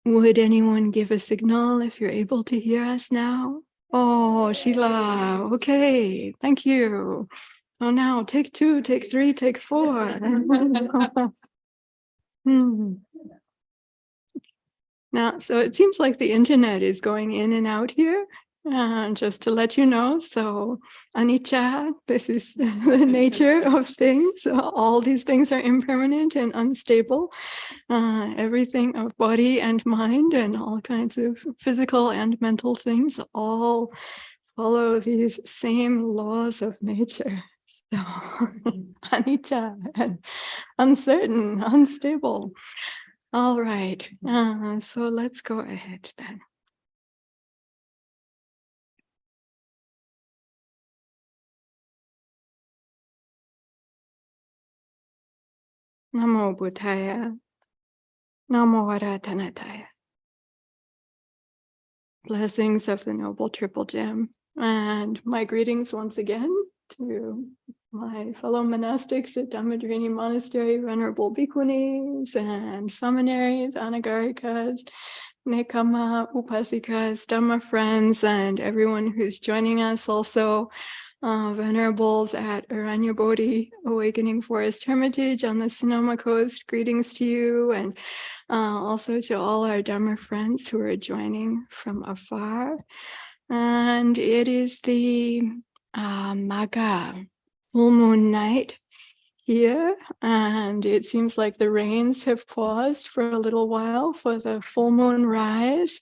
Would anyone give a signal if you're able to hear us now? Oh, Sheila. Okay, thank you. So now take 2, take 3, take 4. Now, so it seems like the internet is going in and out here. Just to let you know, so anicca, this is the nature of things. All these things are impermanent and unstable. Everything of body and mind and all kinds of physical and mental things all follow these same laws of nature. So anicca and uncertain, unstable. All right, so let's go ahead then. Namo Buddhaya, Namo Varatanataya. Blessings of the Noble Triple Gem. And my greetings once again to my fellow monastics at Dhammadharini Monastery, Venerable Bhikkhunis and seminaries, Anagarikas, Nekama, Upasikas, Dhamma friends, and everyone who's joining us also. Venerables at Aranya Bodhi, Awakening Forest Hermitage on the Sonoma Coast, greetings to you, and also to all our Dhamma friends who are joining from afar. And it is the Māgha full moon night here, and it seems like the rains have paused for a little while for the full moon rise.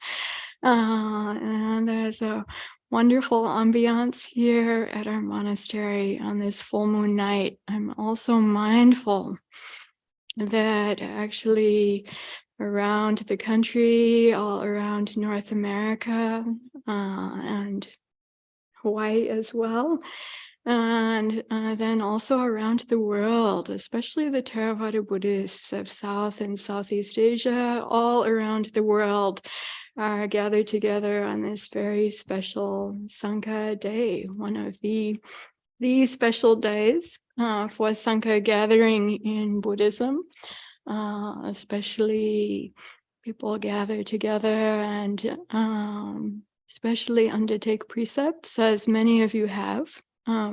And there's a wonderful ambiance here at our monastery on this full moon night. I'm also mindful that actually around the country, all around North America, and Hawaii as well, and then also around the world, especially the Theravada Buddhists of South and Southeast Asia, all around the world are gathered together on this very special Sangha day, one of the special days for Sangha gathering in Buddhism, especially people gather together and especially undertake precepts, as many of you have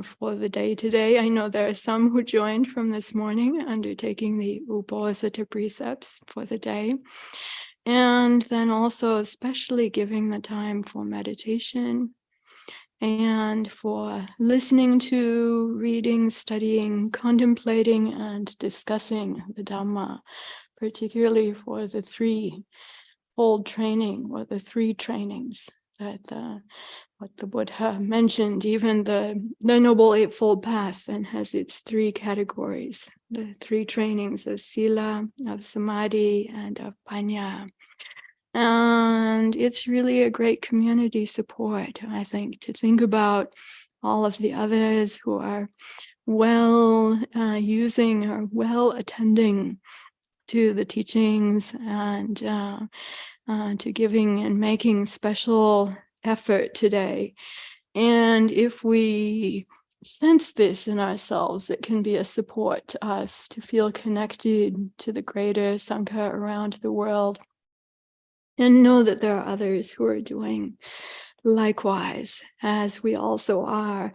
for the day today. I know there are some who joined from this morning undertaking the Uposatha precepts for the day. And then also especially giving the time for meditation and for listening to, reading, studying, contemplating, and discussing the Dhamma, particularly for the threefold training or the 3 trainings that what the Buddha mentioned, even the Noble Eightfold Path, and has its 3 categories, the 3 trainings of Sila, of Samadhi, and of Panya. And it's really a great community support, I think, to think about all of the others who are well using or well attending to the teachings and to giving and making special effort today. And if we sense this in ourselves, it can be a support to us to feel connected to the greater Sangha around the world and know that there are others who are doing likewise, as we also are.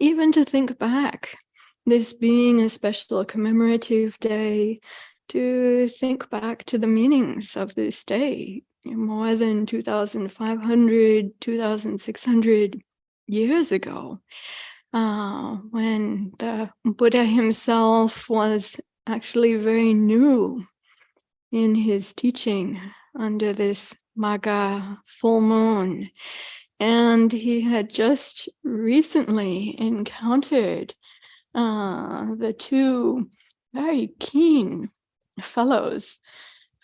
Even to think back, this being a special commemorative day, to think back to the meanings of this day, more than 2,500, 2,600 years ago, when the Buddha himself was actually very new in his teaching under this Māgha full moon. And he had just recently encountered the 2 very keen fellows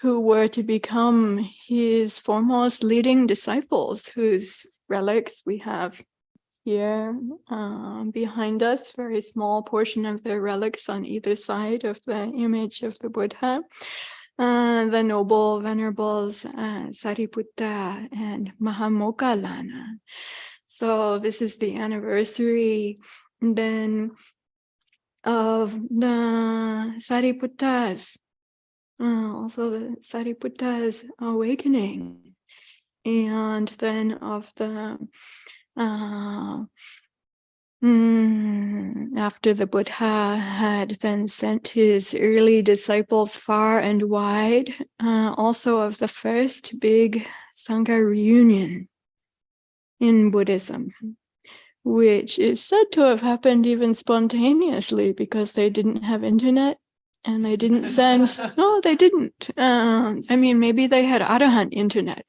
who were to become his foremost leading disciples, whose relics we have here behind us, very small portion of their relics on either side of the image of the Buddha. The noble venerables Sariputta and Mahamokkallana. So this is the anniversary then of the Sariputta's also the Satipattha's awakening, and then of the after the Buddha had then sent his early disciples far and wide, also of the first big Sangha reunion in Buddhism, which is said to have happened even spontaneously because they didn't have internet and they didn't send, no, they didn't. I mean, maybe they had Arahant internet,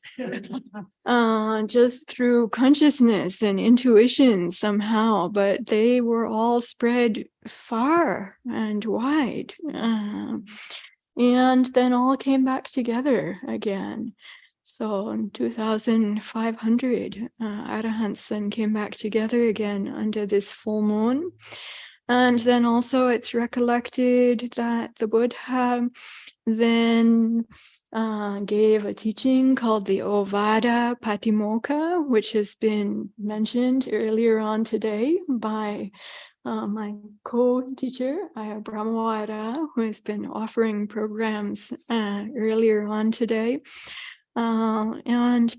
just through consciousness and intuition somehow, but they were all spread far and wide, and then all came back together again. So in 2,500 Arahants then came back together again under this full moon. And then also it's recollected that the Buddha then gave a teaching called the Ovada Patimokkha, which has been mentioned earlier on today by my co-teacher, Ayya Brahmawara, who has been offering programs earlier on today. And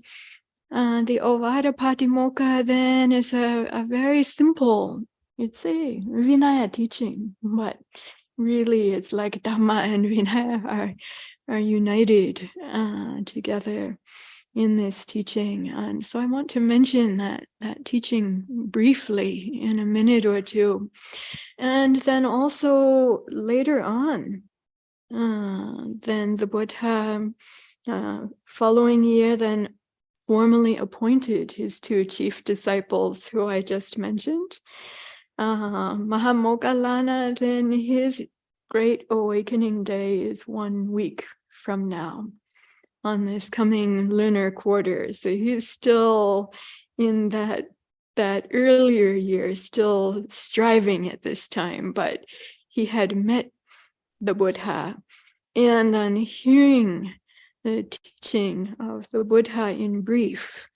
the Ovada Patimokkha then is a very simple, it's a Vinaya teaching, but really it's like Dhamma and Vinaya are united together in this teaching. And so I want to mention that teaching briefly in a minute or two. And then also later on, then the Buddha, following year, then formally appointed his two chief disciples who I just mentioned. Mahamoggallana, then his great awakening day is 1 week from now on this coming lunar quarter. So he's still in that earlier year, still striving at this time, but he had met the Buddha, and on hearing the teaching of the Buddha in brief,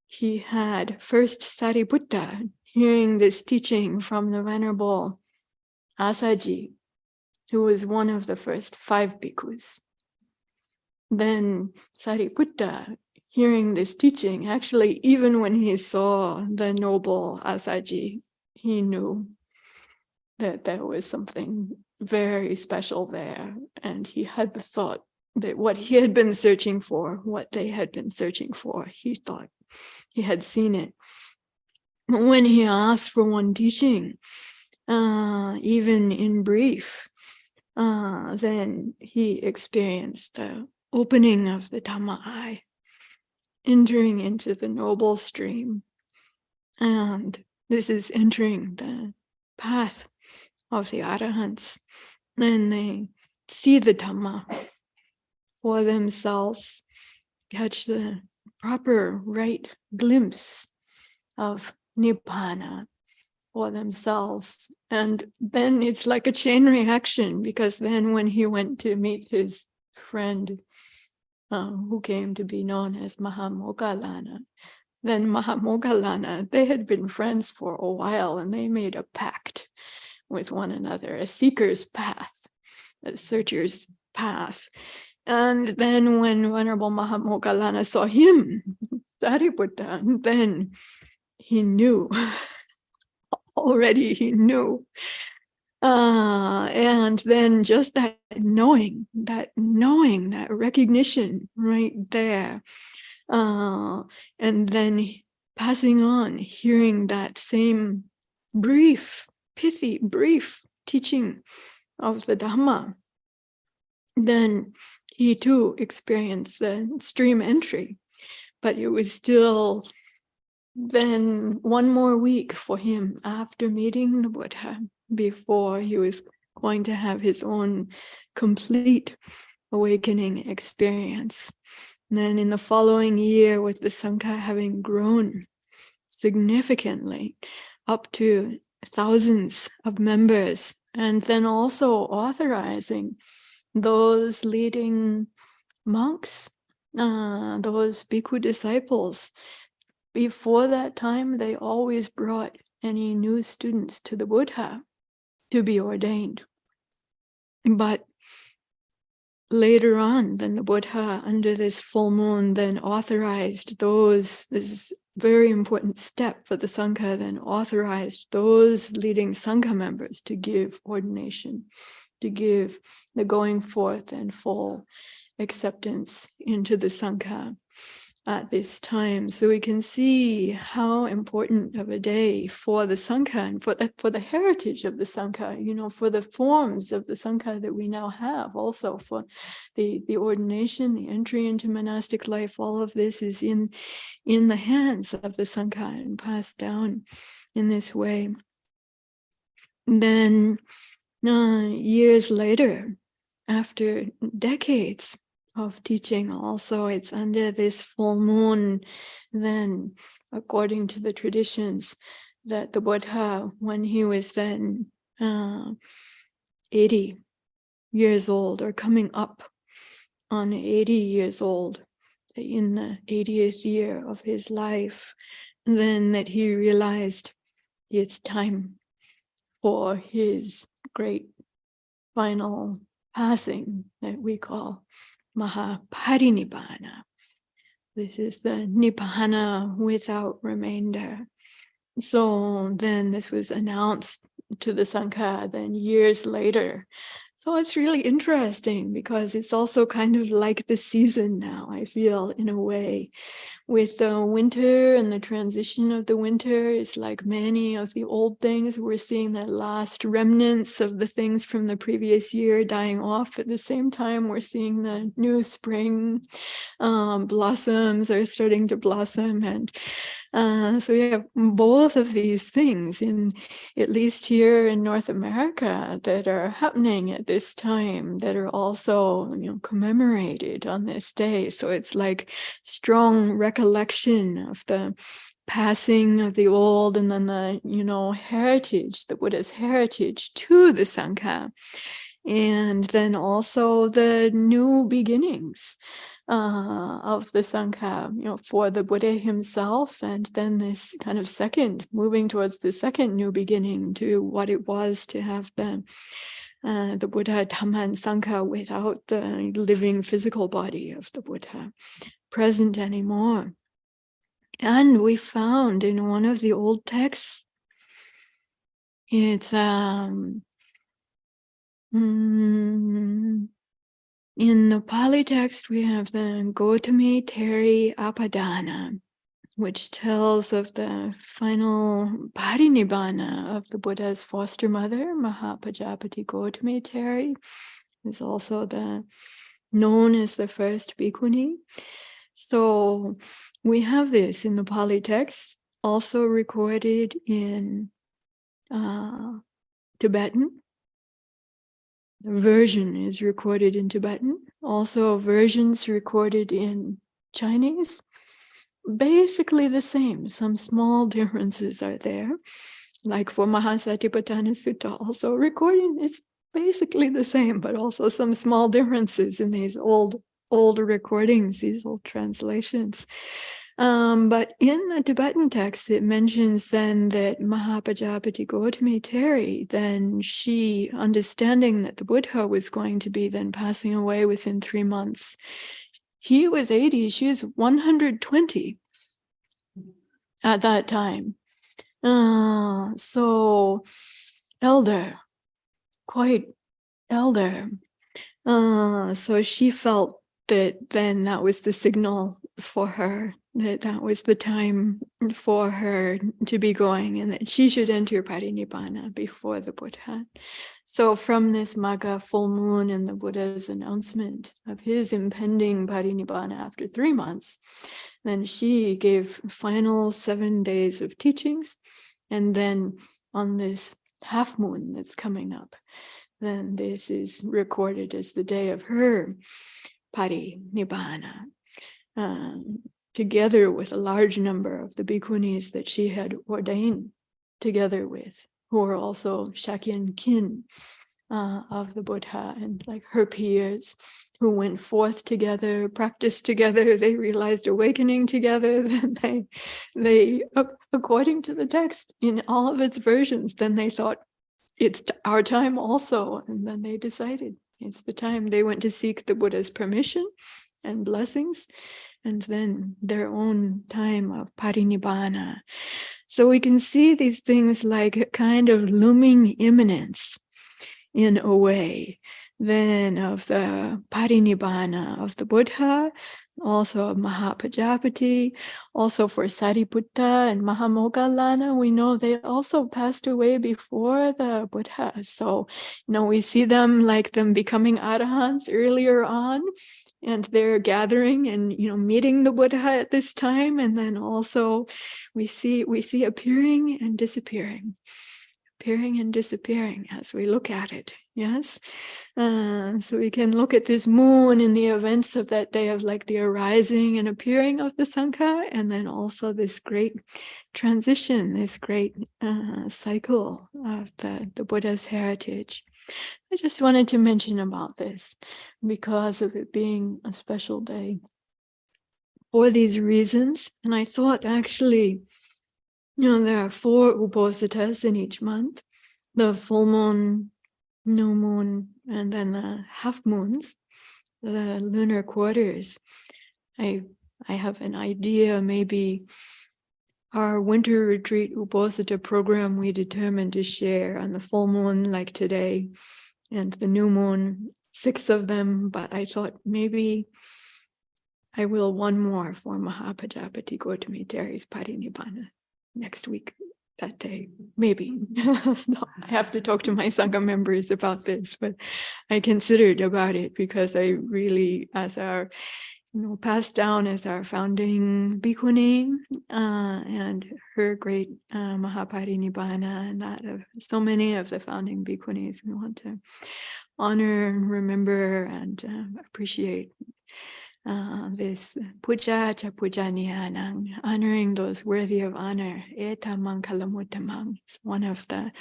he had first Satipattha hearing this teaching from the Venerable Asaji, who was one of the first 5 bhikkhus. Then Satipattha hearing this teaching, actually, even when he saw the noble Asaji, he knew that there was something very special there. And he had the thought that what he had been searching for, what they had been searching for, he thought he had seen it. But when he asked for one teaching, even in brief, then he experienced the opening of the Dhamma eye, entering into the noble stream. And this is entering the path of the Arahants. Then they see the Dhamma for themselves, catch the proper right glimpse of Nibbana for themselves. And then it's like a chain reaction, because then when he went to meet his friend, who came to be known as Mahamoggallana, then Mahamoggallana, they had been friends for a while, and they made a pact with one another, a seeker's path, a searcher's path. And then when Venerable Mahamoggallana saw him, Satipattha, then he knew, already he knew. And then just that knowing, that recognition right there. And then passing on, hearing that same brief, pithy, brief teaching of the Dhamma, then he too experienced the stream entry. But it was still then 1 more week for him after meeting the Buddha before he was going to have his own complete awakening experience. And then in the following year, with the Sangha having grown significantly up to thousands of members, and then also authorizing those leading monks, those bhikkhu disciples. Before that time, they always brought any new students to the Buddha to be ordained. But later on, then the Buddha, under this full moon, then authorized those, this is a very important step for the Sangha, then authorized those leading Sangha members to give ordination, to give the going forth and full acceptance into the Sangha at this time. So we can see how important of a day for the Sangha and for the heritage of the Sangha, you know, for the forms of the Sangha that we now have, also for the ordination, the entry into monastic life. All of this is in the hands of the Sangha and passed down in this way. Then years later, after decades of teaching, also it's under this full moon, then according to the traditions, that the Buddha, when he was then 80 years old, or coming up on 80 years old, in the 80th year of his life, then that he realized it's time for his great final passing that we call Mahaparinibbana. This is the Nibbana without remainder. So then this was announced to the Sangha then years later. So it's really interesting because it's also kind of like the season now, I feel, in a way. With the winter and the transition of the winter, it's like many of the old things, we're seeing the last remnants of the things from the previous year dying off. At the same time, we're seeing the new spring blossoms are starting to blossom. And so we have both of these things, at least here in North America, that are happening at this time, that are also, you know, commemorated on this day. So it's like strong recollection of the passing of the old, and then the, you know, heritage, the Buddha's heritage to the Sangha, and then also the new beginnings of the Sangha, you know, for the Buddha himself, and then this kind of moving towards the second new beginning, to what it was to have the Buddha, Dhamma, and Sangha without the living physical body of the Buddha present anymore. And we found in one of the old texts, it's in the Pali text, we have the Gotami Therī Apadana, which tells of the final parinibbana of the Buddha's foster mother, Mahapajapati Gotami Therī, is also known as the first Bhikkhunī. So we have this in the Pali text, also recorded in Tibetan. The version is recorded in Tibetan, also versions recorded in Chinese. Basically the same, some small differences are there. Like for Satipatthanas Sutta, also recording, it's basically the same, but also some small differences in these old recordings, these old translations. But in the Tibetan text, it mentions then that Mahapajapati Gotami Therī, then she, understanding that the Buddha was going to be then passing away within 3 months, he was 80, she was 120 at that time. So elder, quite elder. So she felt that then that was the signal for her, that was the time for her to be going, and that she should enter parinibbana before the Buddha. So from this Magga full moon and the Buddha's announcement of his impending parinibbana after 3 months, then she gave final 7 days of teachings, and then on this half moon that's coming up, then this is recorded as the day of her parinibbana, together with a large number of the bhikkhunis that she had ordained together with, who were also Shakyan kin of the Buddha, and like her peers who went forth together, practiced together, they realized awakening together, then they according to the text in all of its versions, then they thought it's our time also, and then they decided It's the time they went to seek the Buddha's permission and blessings, and then their own time of parinibbana. So we can see these things like a kind of looming imminence in a way, then of the parinibbana of the Buddha, also of Mahapajapati, also for Sariputta and Mahamoggallana. We know they also passed away before the Buddha. So, we see them like them becoming arahants earlier on, and they're gathering and, meeting the Buddha at this time. And then also we see appearing and disappearing as we look at it. Yes. So we can look at this moon in the events of that day of like the arising and appearing of the Sangha, and then also this great transition, this great cycle of the Buddha's heritage. I just wanted to mention about this because of it being a special day for these reasons. And I thought actually, there are 4 Uposathas in each month: the full moon, new moon, and then the half moons, the lunar quarters. I have an idea, maybe our winter retreat Uposatha program we determined to share on the full moon like today, and the new moon, 6 of them, but I thought maybe I will one more for Mahapajapati Gautami Theri's Parinibbana next week, that day, maybe. No, I have to talk to my Sangha members about this, but I considered about it because I really, as our, passed down as our founding Bhikkhunī and her great Mahaparinibbana, and that of so many of the founding Bhikkhunis, we want to honor and remember and appreciate this puja cha pujaniyanang, honoring those worthy of honor. Etamang kalamuttamang is one of the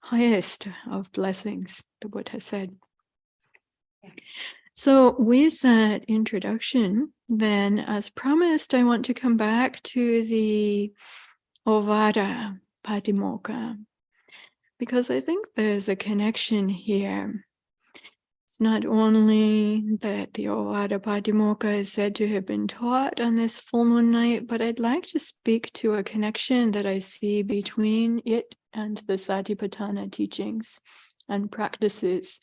highest of blessings, the Buddha said. So with that introduction, then, as promised, I want to come back to the Ovada Patimokkha, because I think there's a connection here. It's not only that the Ovada Patimokkha is said to have been taught on this full moon night, but I'd like to speak to a connection that I see between it and the Satipattana teachings and practices,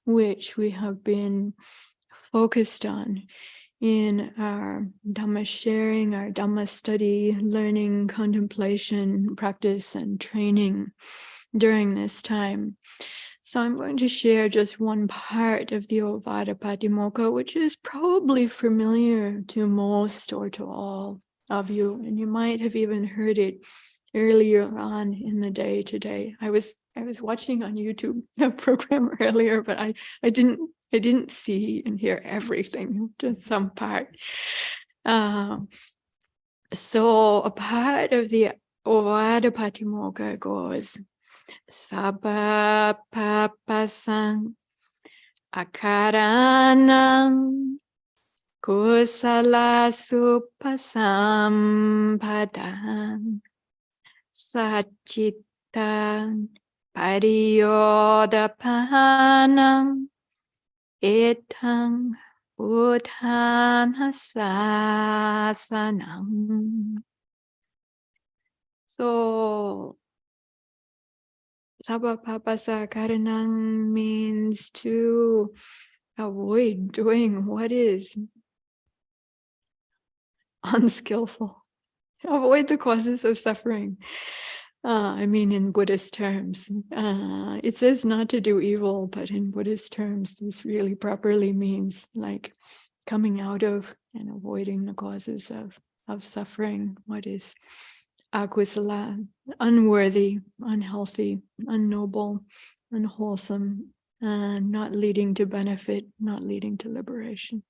which we have been focused on in our Dhamma sharing, our Dhamma study, learning, contemplation, practice, and training during this time. So I'm going to share just one part of the Ovada Patimokkha, which is probably familiar to most or to all of you, and you might have even heard it earlier on in the day today. I was watching on YouTube a program earlier, but I didn't see and hear everything, just some part. So a part of the Ovada Patimokkha goes: Sabba papasang Ācarinī kusala supasampadang Satchitta pariyodapanam etang buddhanasasanam. So Sabba papasa Ācarinī means to avoid doing what is unskillful. Avoid the causes of suffering. In Buddhist terms. It says not to do evil, but in Buddhist terms, this really properly means like coming out of and avoiding the causes of suffering, what is akusala, unworthy, unhealthy, unnoble, unwholesome, not leading to benefit, not leading to liberation.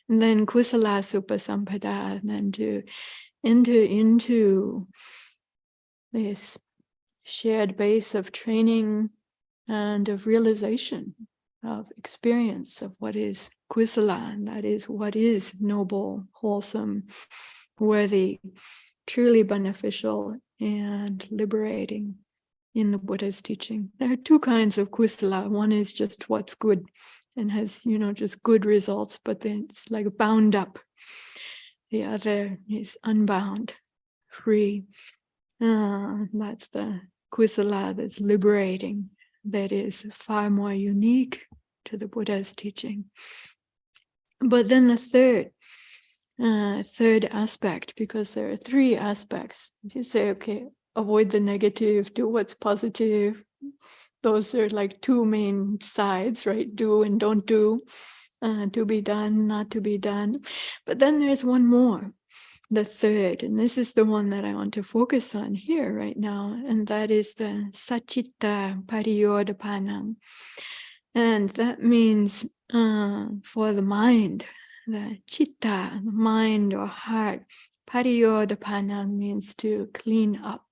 And then kusala supasampada, and then to enter into this shared base of training and of realization, of experience of what is kusala, and that is what is noble, wholesome, worthy, truly beneficial, and liberating. in the Buddha's teaching. There are two kinds of kusala. One is just what's good and has, just good results, but then it's like bound up. The other is unbound, free. That's the kusala that's liberating, that is far more unique to the Buddha's teaching. But then the third aspect, because there are three aspects. If you say, okay, avoid the negative, do what's positive. Those are like two main sides, right? Do and don't do, to be done, not to be done. But then there's one more, the third, and this is the one that I want to focus on here right now, and that is the Sacitta Pariyodapana. And that means for the mind, the citta, the mind or heart. Pariyodapana means to clean up.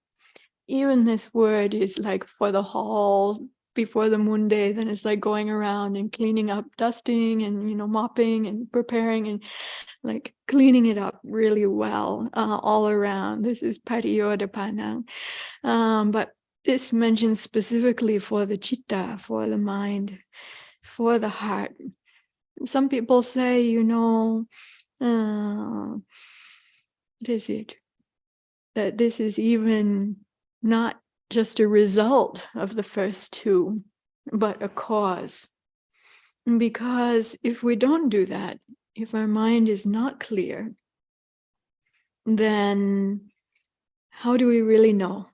Even this word is like for the hall before the moon day, then it's like going around and cleaning up, dusting and, mopping and preparing and like cleaning it up really well all around. This is Pariyodapana. But this mentions specifically for the citta, for the mind, for the heart. Some people say, what is it? That this is even not just a result of the first two, but a cause. Because if we don't do that, if our mind is not clear, then how do we really know?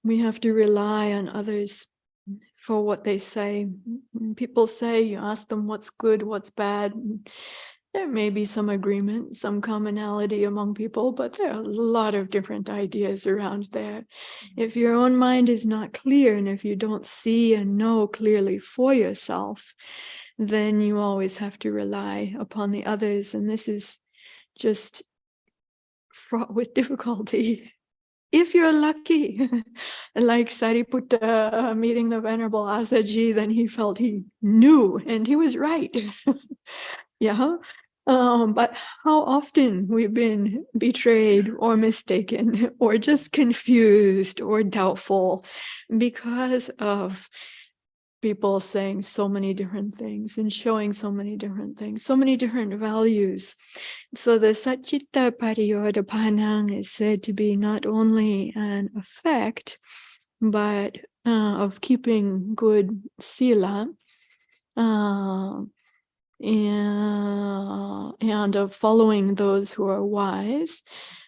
We have to rely on others for what they say. When people say, you ask them what's good, what's bad. There may be some agreement, some commonality among people, but there are a lot of different ideas around there. If your own mind is not clear, and if you don't see and know clearly for yourself, then you always have to rely upon the others. And this is just fraught with difficulty. If you're lucky, like Sariputta meeting the Venerable Asaji, then he felt he knew and he was right. Yeah. But how often we've been betrayed or mistaken or just confused or doubtful because of people saying so many different things and showing so many different things, so many different values. So the Sacitta Pariyodapana is said to be not only an effect, but of keeping good sila, and of following those who are wise,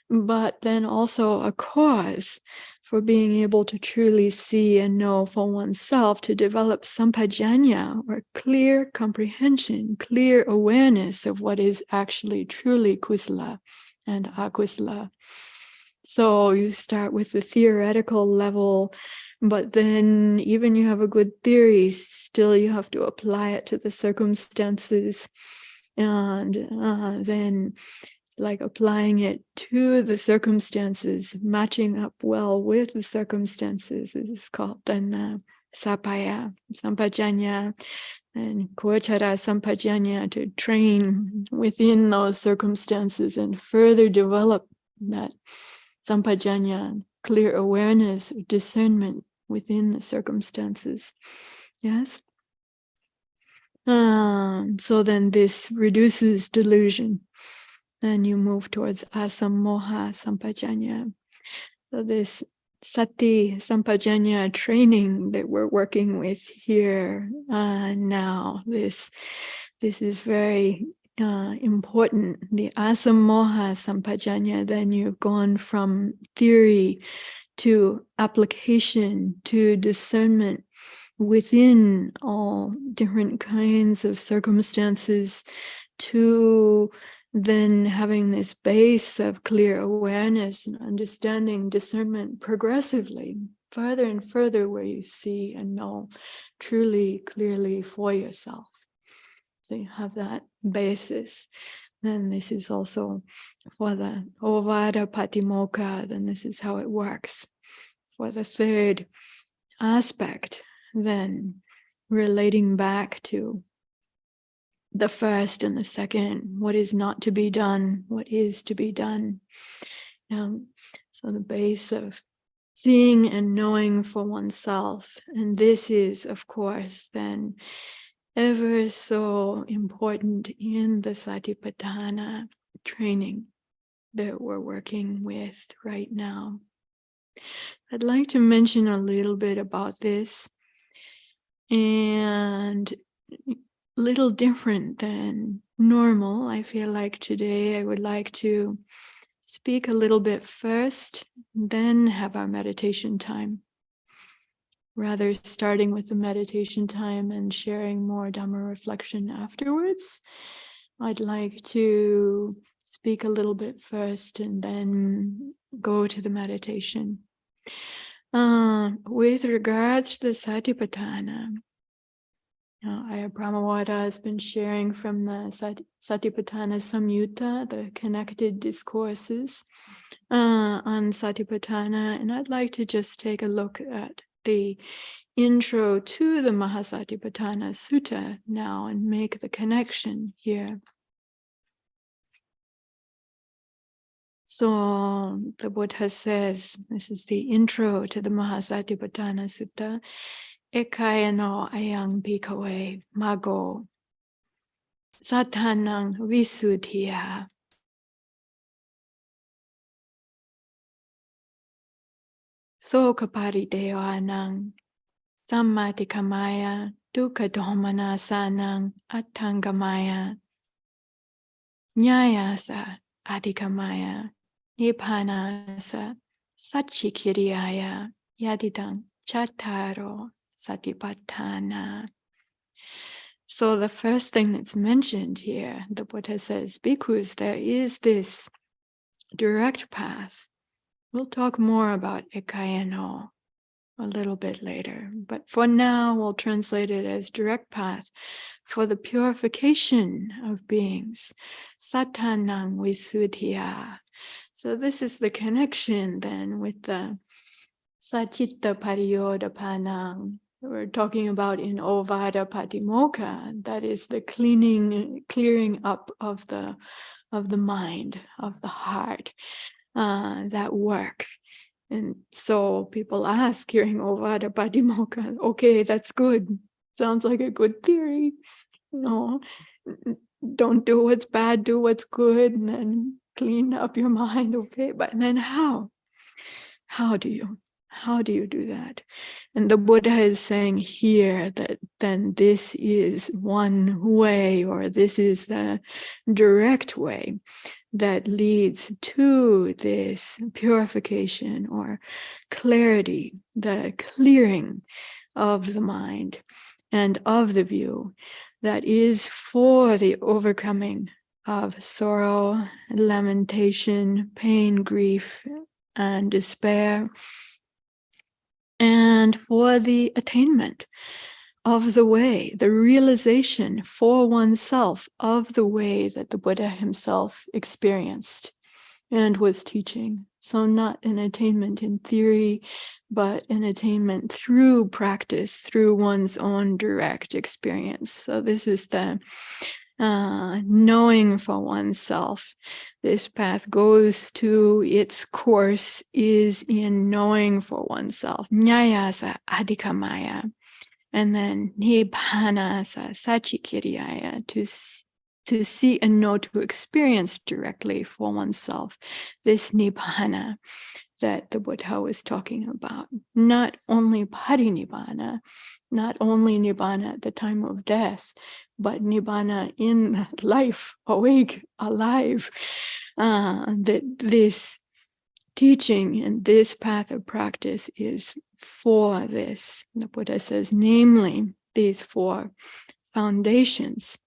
but then also a cause for being able to truly see and know for oneself, to develop sampajanya, or clear comprehension, clear awareness of what is actually truly kusala and akusala. So you start with the theoretical level, but then even you have a good theory, still you have to apply it to the circumstances. And then it's like applying it to the circumstances, matching up well with the circumstances. This is called then sapaya, sampajanya, and kochara sampajanya, to train within those circumstances and further develop that sampajanya, clear awareness, discernment within the circumstances. Yes? So then this reduces delusion. Then you move towards asammoha sampajanya. So this sati sampajanya training that we're working with here now, this is very important. The asammoha sampajanya, then you've gone from theory to application to discernment within all different kinds of circumstances, to then having this base of clear awareness and understanding, discernment progressively, further and further, where you see and know truly, clearly for yourself. So you have that basis. And this is also for the Ovada Patimokkha, then this is how it works. For the third aspect, then relating back to the first and the second, what is not to be done, what is to be done. So the base of seeing and knowing for oneself. And this is, of course, then ever so important in the Satipattana training that we're working with right now. I'd like to mention a little bit about this, and a little different than normal. I feel like today I would like to speak a little bit first, then have our meditation time. Rather starting with the meditation time and sharing more Dhamma reflection afterwards, I'd like to speak a little bit first and then go to the meditation. With regards to the Satipattana, Ayya Brahmawada has been sharing from the Satipattana Samyutta, the connected discourses on Satipattana, and I'd like to just take a look at the intro to the Mahasatipattana Sutta now and make the connection here. So the Buddha says, this is the intro to the Mahasatipattana Sutta, Ekāyano ayang bhikkhave Maggo satanang visuddhiya. Sokaparidevanang sammatikamaya dukkhadomanasanang attangamaya nyayasa adikamaya nibbanasa satchikiriyaya yadidang chattaro Satipattana. So the first thing that's mentioned here, the Buddha says, bhikkhus, there is this direct path. We'll talk more about Ekāyano a little bit later, but for now we'll translate it as direct path for the purification of beings. Satanang visuddhiya. So this is the connection then with the Sacitta pariyodapanang. We're talking about in Ovada Patimokkha, that is the clearing up of the mind, of the heart, that work. And so people ask hearing Ovada Patimokkha, okay, that's good. Sounds like a good theory. No, don't do what's bad, do what's good, and then clean up your mind, okay? But then how? How do you do that? And the Buddha is saying here that then this is one way, or this is the direct way that leads to this purification or clarity, the clearing of the mind and of the view that is for the overcoming of sorrow, lamentation, pain, grief, and despair, and for the attainment of the way, the realization for oneself of the way that the Buddha himself experienced and was teaching. So not an attainment in theory, but an attainment through practice, through one's own direct experience. So this is the knowing for oneself. This path goes to its course is in knowing for oneself. Nyayasa adhikamaya. And then nibbanasa satchikiriyaya, to see and know, to experience directly for oneself this nibbana that the Buddha was talking about. Not only parinibbana, not only nibbana at the time of death, but nibbana in life, awake, alive. That this teaching and this path of practice is for this. The Buddha says, namely, these four foundations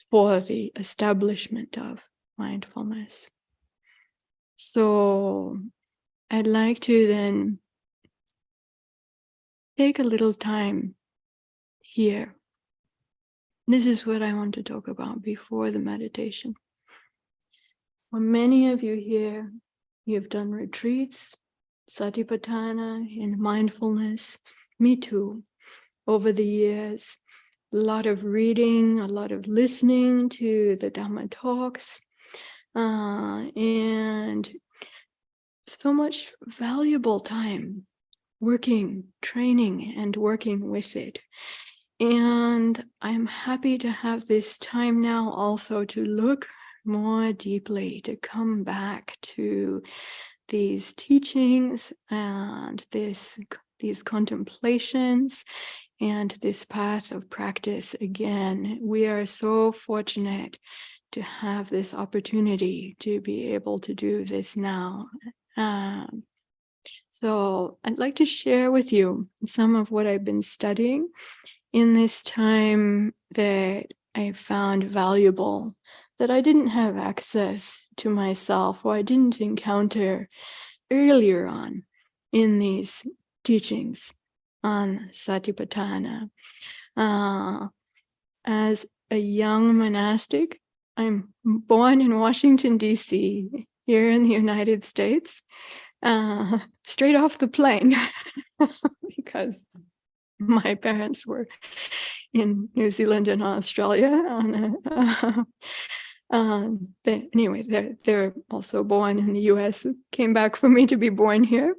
for the establishment of mindfulness. So I'd like to then take a little time here. This is what I want to talk about before the meditation. For many of you here, you've done retreats, Satipattana, in mindfulness. Me too. Over the years, a lot of reading, a lot of listening to the Dhamma talks. and so much valuable time working, training, and working with it. And I'm happy to have this time now also to look more deeply, to come back to these teachings and these contemplations and this path of practice again. We are so fortunate to have this opportunity to be able to do this now. So I'd like to share with you some of what I've been studying in this time that I found valuable, that I didn't have access to myself, or I didn't encounter earlier on in these teachings on Satipattana. As a young monastic, I'm born in Washington, D.C., here in the United States, straight off the plane, because my parents were in New Zealand and Australia. They're also born in the US, came back for me to be born here.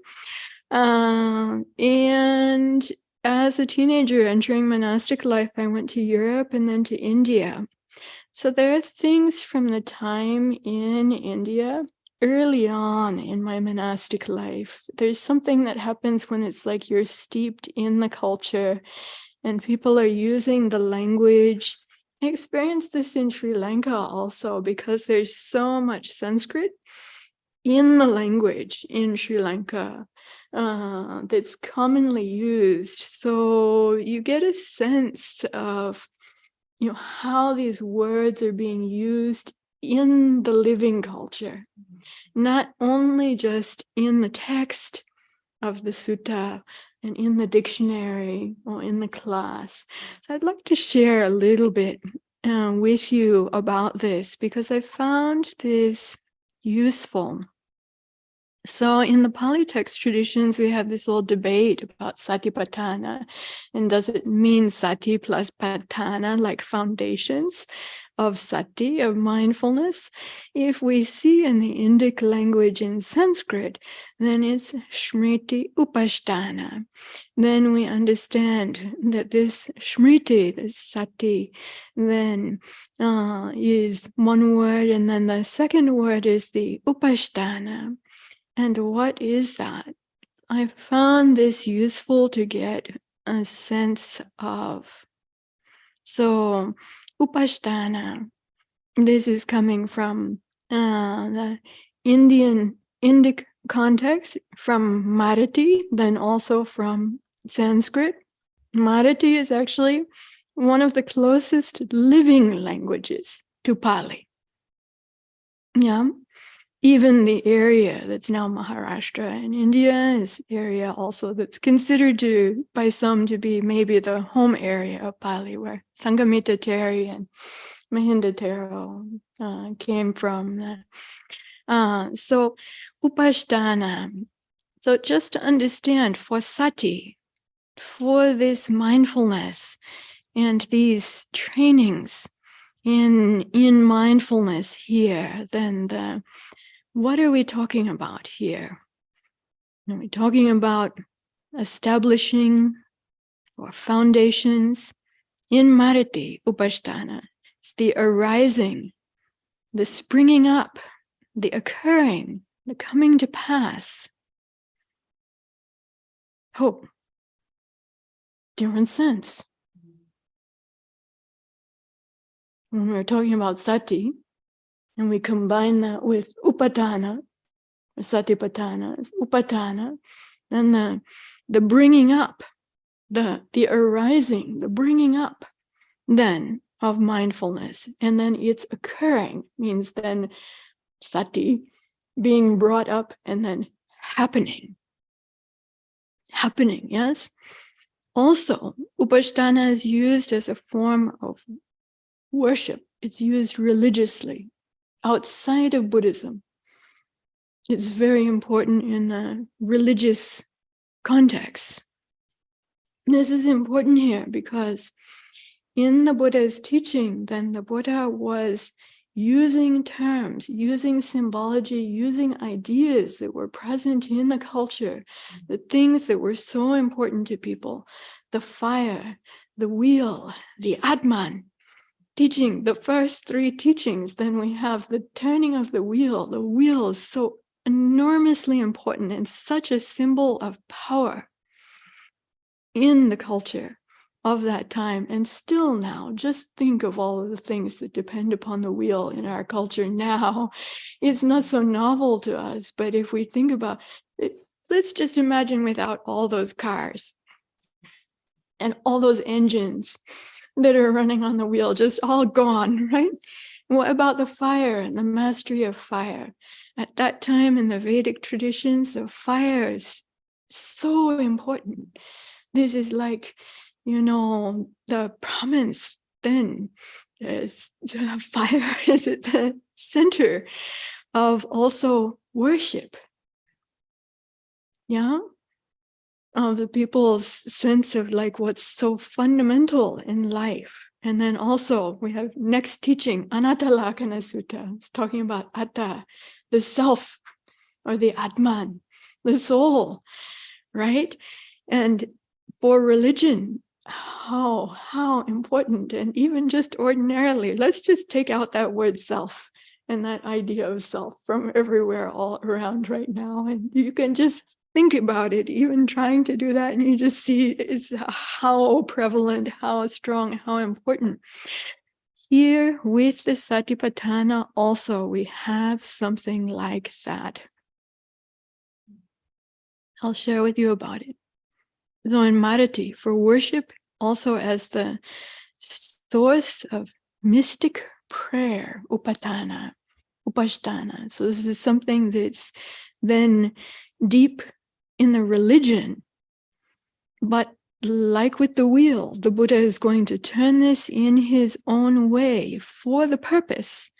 And as a teenager entering monastic life, I went to Europe and then to India. So there are things from the time in India early on in my monastic life. There's something that happens when it's like you're steeped in the culture and people are using the language. I experienced this in Sri Lanka also, because there's so much Sanskrit in the language in Sri Lanka that's commonly used. So you get a sense of, how these words are being used in the living culture, not only just in the text of the sutta and in the dictionary or in the class. So I'd like to share a little bit with you about this, because I found this useful. So in the Pali text traditions, we have this little debate about Satipattana, and does it mean sati plus patthana, like foundations of sati, of mindfulness? If we see in the Indic language in Sanskrit, then it's smriti upasthana. Then we understand that this smriti, this sati, then is one word, and then the second word is the upasthana. And what is that? I found this useful to get a sense of. So, upasthana, this is coming from the Indic context, from Marathi, then also from Sanskrit. Marathi is actually one of the closest living languages to Pali. Yeah. Even the area that's now Maharashtra in India is area also that's considered by some to be maybe the home area of Pali, where Sanghamitta Therī and Mahinda Thero came from. So upasthana. So just to understand, for sati, for this mindfulness and these trainings in mindfulness here, then what are we talking about here? Are we talking about establishing or foundations? In Marathi, upasthana, it's the arising, the springing up, the occurring, the coming to pass. Hope. Different sense. When we're talking about sati, and we combine that with upatthana, or Satipatthanas, upatthana, then the bringing up, the arising, the bringing up then of mindfulness, and then it's occurring, means then sati being brought up and then happening, yes? Also, upasthana is used as a form of worship. It's used religiously. Outside of Buddhism, it's very important in the religious context. This is important here because in the Buddha's teaching, then the Buddha was using terms, using symbology, using ideas that were present in the culture, the things that were so important to people, the fire, the wheel, the Atman, teaching the first three teachings. Then we have the turning of the wheel. The wheel is so enormously important and such a symbol of power in the culture of that time. And still now, just think of all of the things that depend upon the wheel in our culture now. It's not so novel to us, but if we think about it, let's just imagine without all those cars and all those engines that are running on the wheel, just all gone, right? What about the fire and the mastery of fire? At that time in the Vedic traditions, the fire is so important. This is like, you know, the Brahmins then, fire is at the center of also worship. Yeah? Of the people's sense of like what's so fundamental in life. And then also we have next teaching, Anatalakana Sutta. It's talking about Atta, the self, or the Atman, the soul, right? And for religion, how important, and even just ordinarily, let's just take out that word self and that idea of self from everywhere all around right now. And you can just think about it, even trying to do that, and you just see it's how prevalent, how strong, how important. Here with the Satipatthana also, we have something like that. I'll share with you about it. So in Marati, for worship, also as the source of mystic prayer, Upasatha. So this is something that's then deep in the religion. But like with the wheel, the Buddha is going to turn this in his own way for the purpose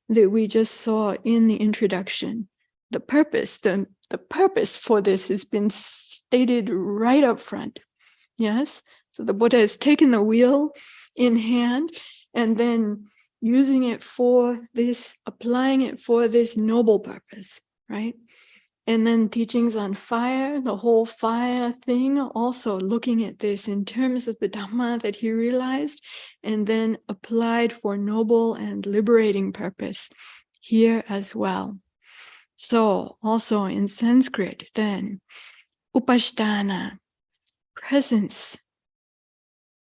that we just saw in the introduction. The purpose for this has been stated right up front. Yes? So the Buddha has taken the wheel in hand and then using it for this, applying it for this noble purpose, right? And then teachings on fire, the whole fire thing, also looking at this in terms of the Dhamma that he realized and then applied for noble and liberating purpose here as well. So also in Sanskrit then, Upasthana, presence.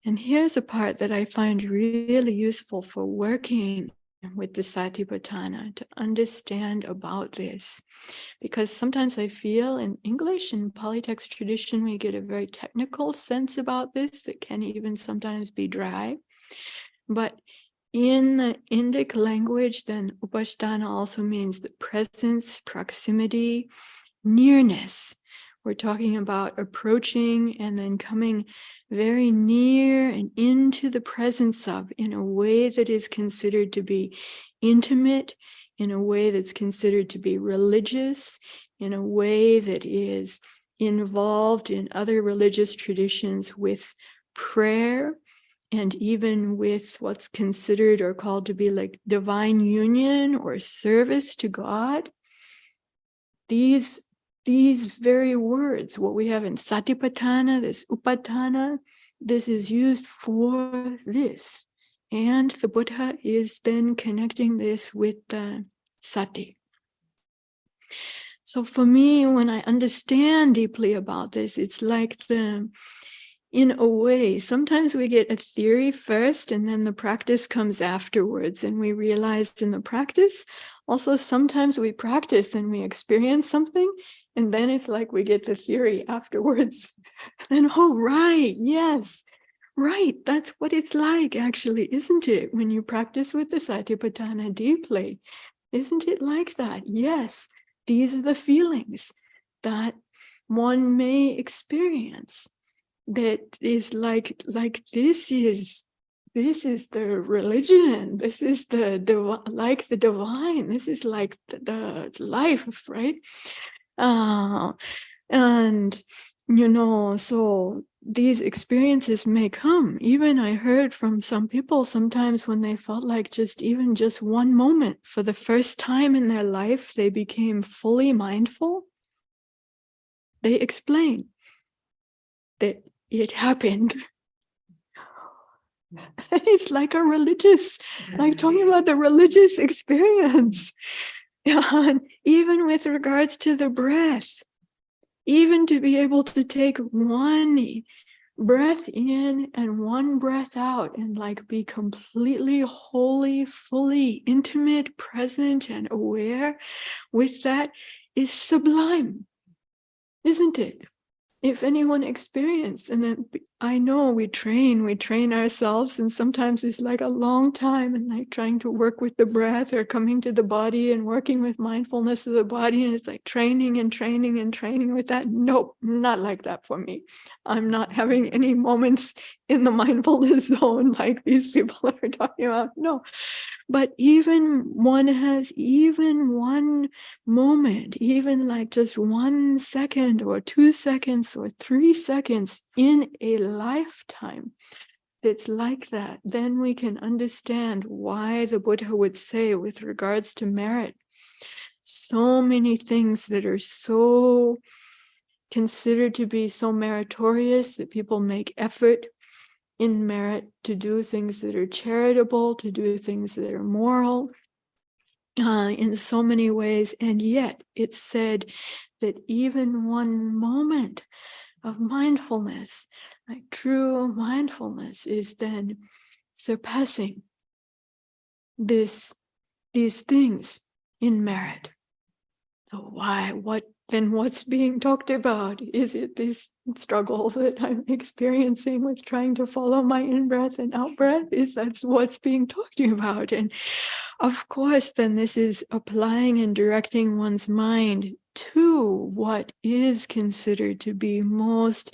And here's a part that I find really useful for working with the Satipatthana, to understand about this. Because sometimes I feel in English and Polytext tradition, we get a very technical sense about this that can even sometimes be dry. But in the Indic language, then Upasthana also means the presence, proximity, nearness. We're talking about approaching and then coming very near and into the presence of, in a way that is considered to be intimate, in a way that's considered to be religious, in a way that is involved in other religious traditions with prayer, and even with what's considered or called to be like divine union or service to God. These very words, what we have in Satipatthana, this Upatthana, this is used for this. And the Buddha is then connecting this with the Sati. So for me, when I understand deeply about this, it's like in a way, sometimes we get a theory first and then the practice comes afterwards. And we realize in the practice, also sometimes we practice and we experience something, and then it's like we get the theory afterwards. And oh, right, yes, right, that's what it's like actually, isn't it? When you practice with the Satipatthana deeply, isn't it like that? Yes, these are the feelings that one may experience. That is like this is the religion, this is the divine, this is like the life, right? And you know, so these experiences may come. Even I heard from some people sometimes when they felt like just one moment for the first time in their life, they became fully mindful. They explain that it happened. It's like a religious, like talking about the religious experience. And even with regards to the breath, even to be able to take one breath in and one breath out and like be completely wholly, fully intimate, present, and aware with that is sublime, isn't it? If anyone experienced, and then I know we train ourselves, and sometimes it's like a long time and like trying to work with the breath or coming to the body and working with mindfulness of the body, and it's like training and training and training with that. Nope, not like that for me. I'm not having any moments in the mindfulness zone like these people are talking about. No. But even one has even one moment, even like just 1 second or 2 seconds or 3 seconds in a lifetime that's like that, then we can understand why the Buddha would say with regards to merit, so many things that are so considered to be so meritorious that people make effort in merit to do things that are charitable, to do things that are moral, in so many ways. And yet it's said that even one moment of mindfulness, like true mindfulness, is then surpassing these things in merit. So what's being talked about? Is it this struggle that I'm experiencing with trying to follow my in-breath and out-breath? That's what's being talked about? And of course, then this is applying and directing one's mind to what is considered to be most,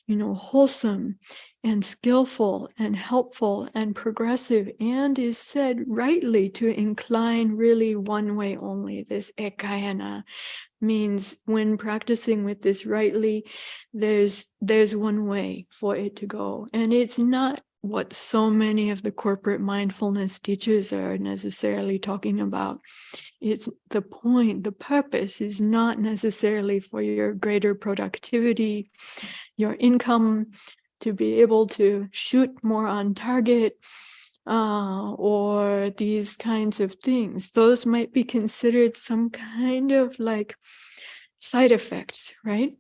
wholesome and skillful and helpful and progressive, and is said rightly to incline really one way only. This Ekāyano means when practicing with this rightly, there's one way for it to go. And it's not what so many of the corporate mindfulness teachers are necessarily talking about. It's the point, the purpose is not necessarily for your greater productivity, your income, to be able to shoot more on target, or these kinds of things. Those might be considered some kind of like side effects, right?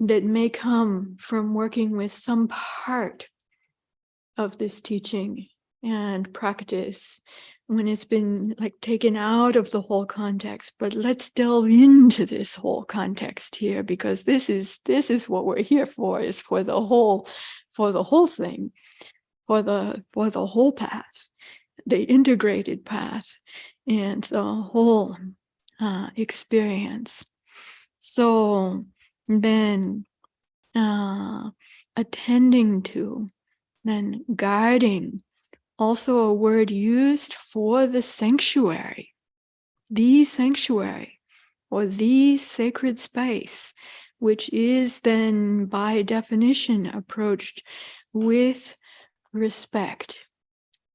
That may come from working with some part of this teaching and practice when it's been like taken out of the whole context. But let's delve into this whole context here, because this is what we're here for, is for the whole thing, for the whole path, the integrated path, and the whole experience. So then attending to, then guarding, also a word used for the sanctuary or the sacred space, which is then by definition approached with respect,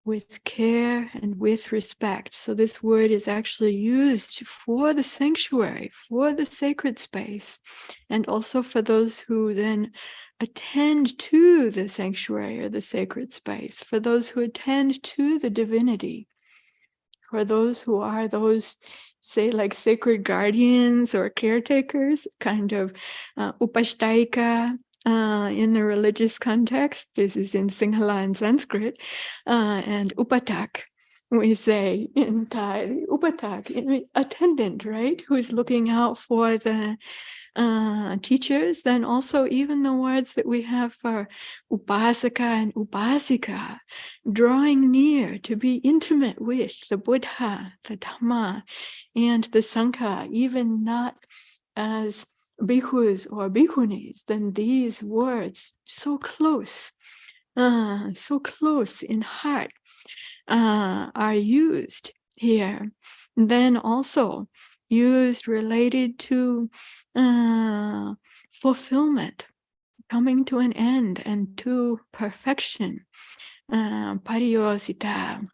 with care and with respect. So this word is actually used for the sanctuary, for the sacred space, and also for those who then attend to the sanctuary or the sacred space, for those who attend to the divinity, for those who are those, say, like sacred guardians or caretakers, kind of Uposatha, in the religious context. This is in Sinhala and Sanskrit, and Upatak, we say in Thai, Upatak, attendant, right? Who's looking out for the teachers. Then also even the words that we have for Upasaka and Upasika, drawing near to be intimate with the Buddha, the Dhamma, and the Sangha, even not as bhikkhus or bhikkhunis, then these words so close in heart are used here. Then also used related to fulfillment, coming to an end and to perfection, pariyosita,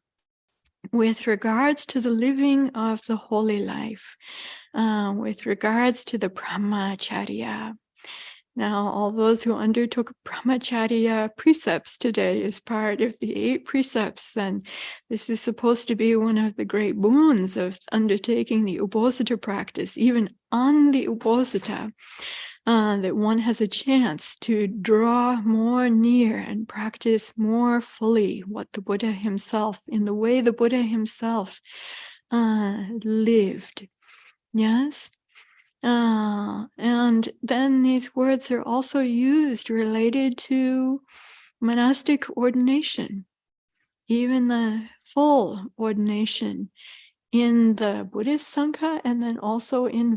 with regards to the living of the holy life, with regards to the brahmacharya. Now, all those who undertook brahmacharya precepts today as part of the 8 precepts, then this is supposed to be one of the great boons of undertaking the Uposatha practice, even on the Uposatha, that one has a chance to draw more near and practice more fully what the Buddha himself, in the way the Buddha himself lived. Yes? And then these words are also used related to monastic ordination, even the full ordination in the Buddhist Sangha, and then also in the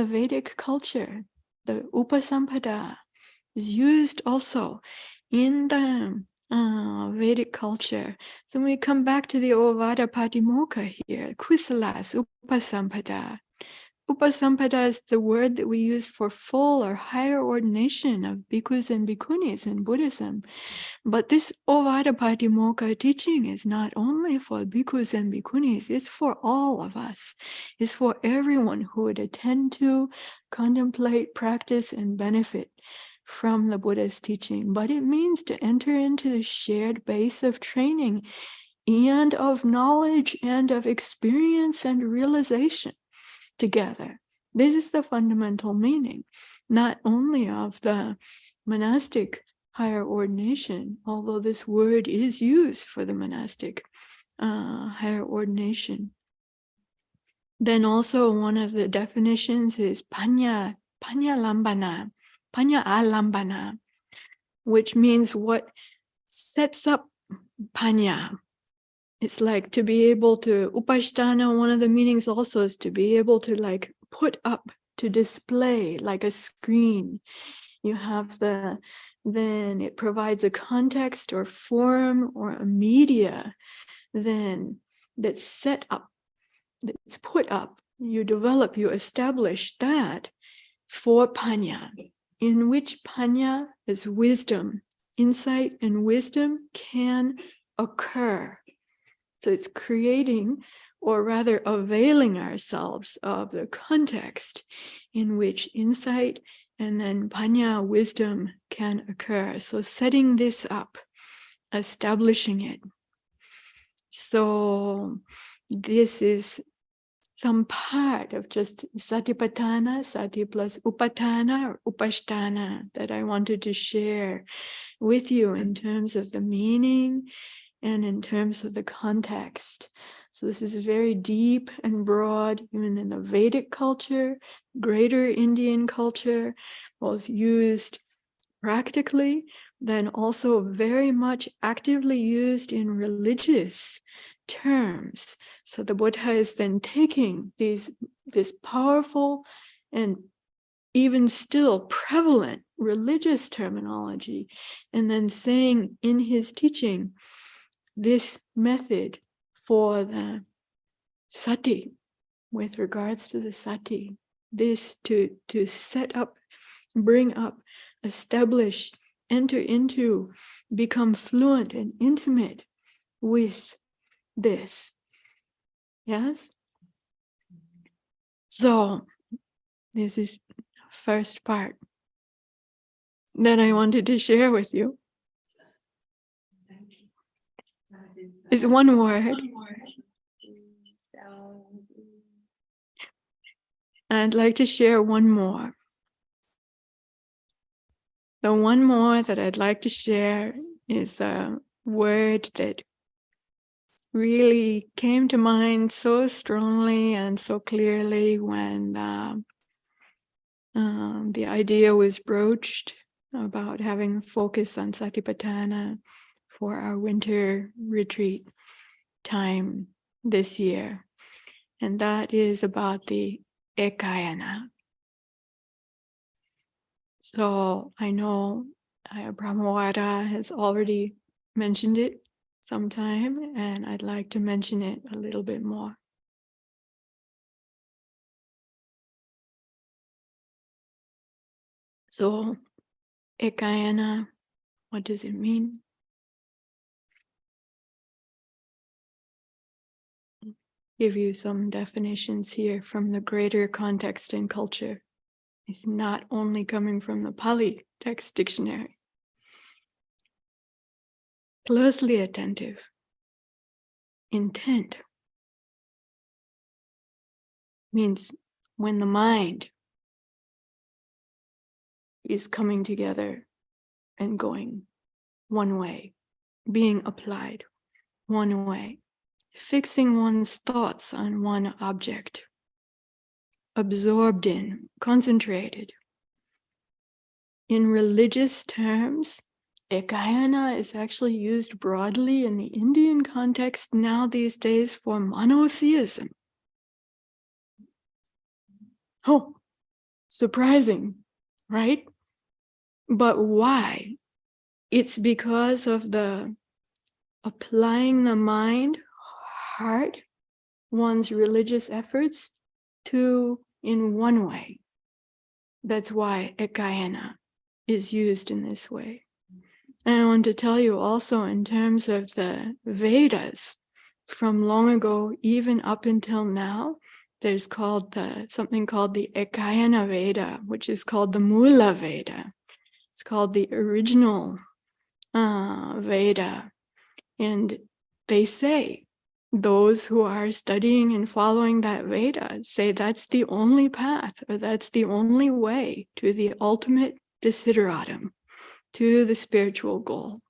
Vedic culture. The Uposatha is used also in the Vedic culture. So when we come back to the Ovada Patimokkha here, Kusalas, Uposatha. Uposatha is the word that we use for full or higher ordination of bhikkhus and bhikkhunis in Buddhism. But this Ovada Patimokkha teaching is not only for bhikkhus and bhikkhunis, it's for all of us. It's for everyone who would attend to, contemplate, practice, and benefit from the Buddha's teaching. But it means to enter into the shared base of training and of knowledge and of experience and realization together. This is the fundamental meaning, not only of the monastic higher ordination, although this word is used for the monastic higher ordination. Then also one of the definitions is panya alambana, which means what sets up panya. It's like to be able to, upasthana, one of the meanings also is to be able to like put up, to display like a screen. You have then it provides a context or form or a media then that's set up, that's put up. You develop, you establish that for panya, in which panya is wisdom, insight and wisdom can occur. So it's creating, or rather availing ourselves of the context in which insight and then panya, wisdom, can occur. So setting this up, establishing it. So this is some part of just Satipatthanas, Sati plus Upatthana or Upasthana, that I wanted to share with you in terms of the meaning and in terms of the context. So this is very deep and broad, even in the Vedic culture, greater Indian culture, both used practically, then also very much actively used in religious terms. So the Buddha is then taking this powerful and even still prevalent religious terminology, and then saying in his teaching, this method for the sati, with regards to the sati, this to set up, bring up, establish, enter into, become fluent and intimate with this. Yes? So this is the first part that I wanted to share with you. Is one word. I'd like to share one more. The one more that I'd like to share is a word that really came to mind so strongly and so clearly when the idea was broached about having focus on Satipatthana for our winter retreat time this year. And that is about the Ekāyano. So I know Brahmavada has already mentioned it sometime, and I'd like to mention it a little bit more. So Ekāyano, what does it mean? Give you some definitions here from the greater context and culture. It's not only coming from the Pali text dictionary. Closely attentive. Intent. Means when the mind is coming together and going one way, being applied one way, fixing one's thoughts on one object, absorbed in, concentrated. In religious terms, Ekāyano is actually used broadly in the Indian context now these days for monotheism. Oh, surprising, right? But why? It's because of the applying the mind, heart, one's religious efforts to in one way. That's why Ekāyano is used in this way. And I want to tell you also in terms of the Vedas, from long ago, even up until now, there's something called the Ekāyano Veda, which is called the Mula Veda. It's called the original Veda. And they say, those who are studying and following that Veda say that's the only path, or that's the only way to the ultimate desideratum, to the spiritual goal.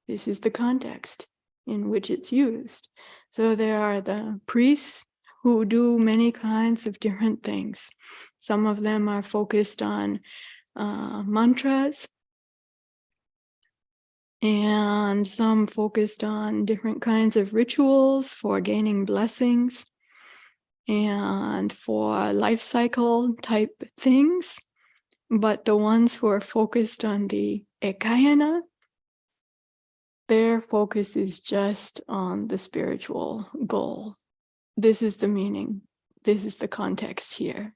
This is the context in which it's used. So there are the priests who do many kinds of different things. Some of them are focused on mantras, and some focused on different kinds of rituals for gaining blessings and for life cycle type things. But the ones who are focused on the Ekāyano, their focus is just on the spiritual goal. This is the meaning. This is the context here.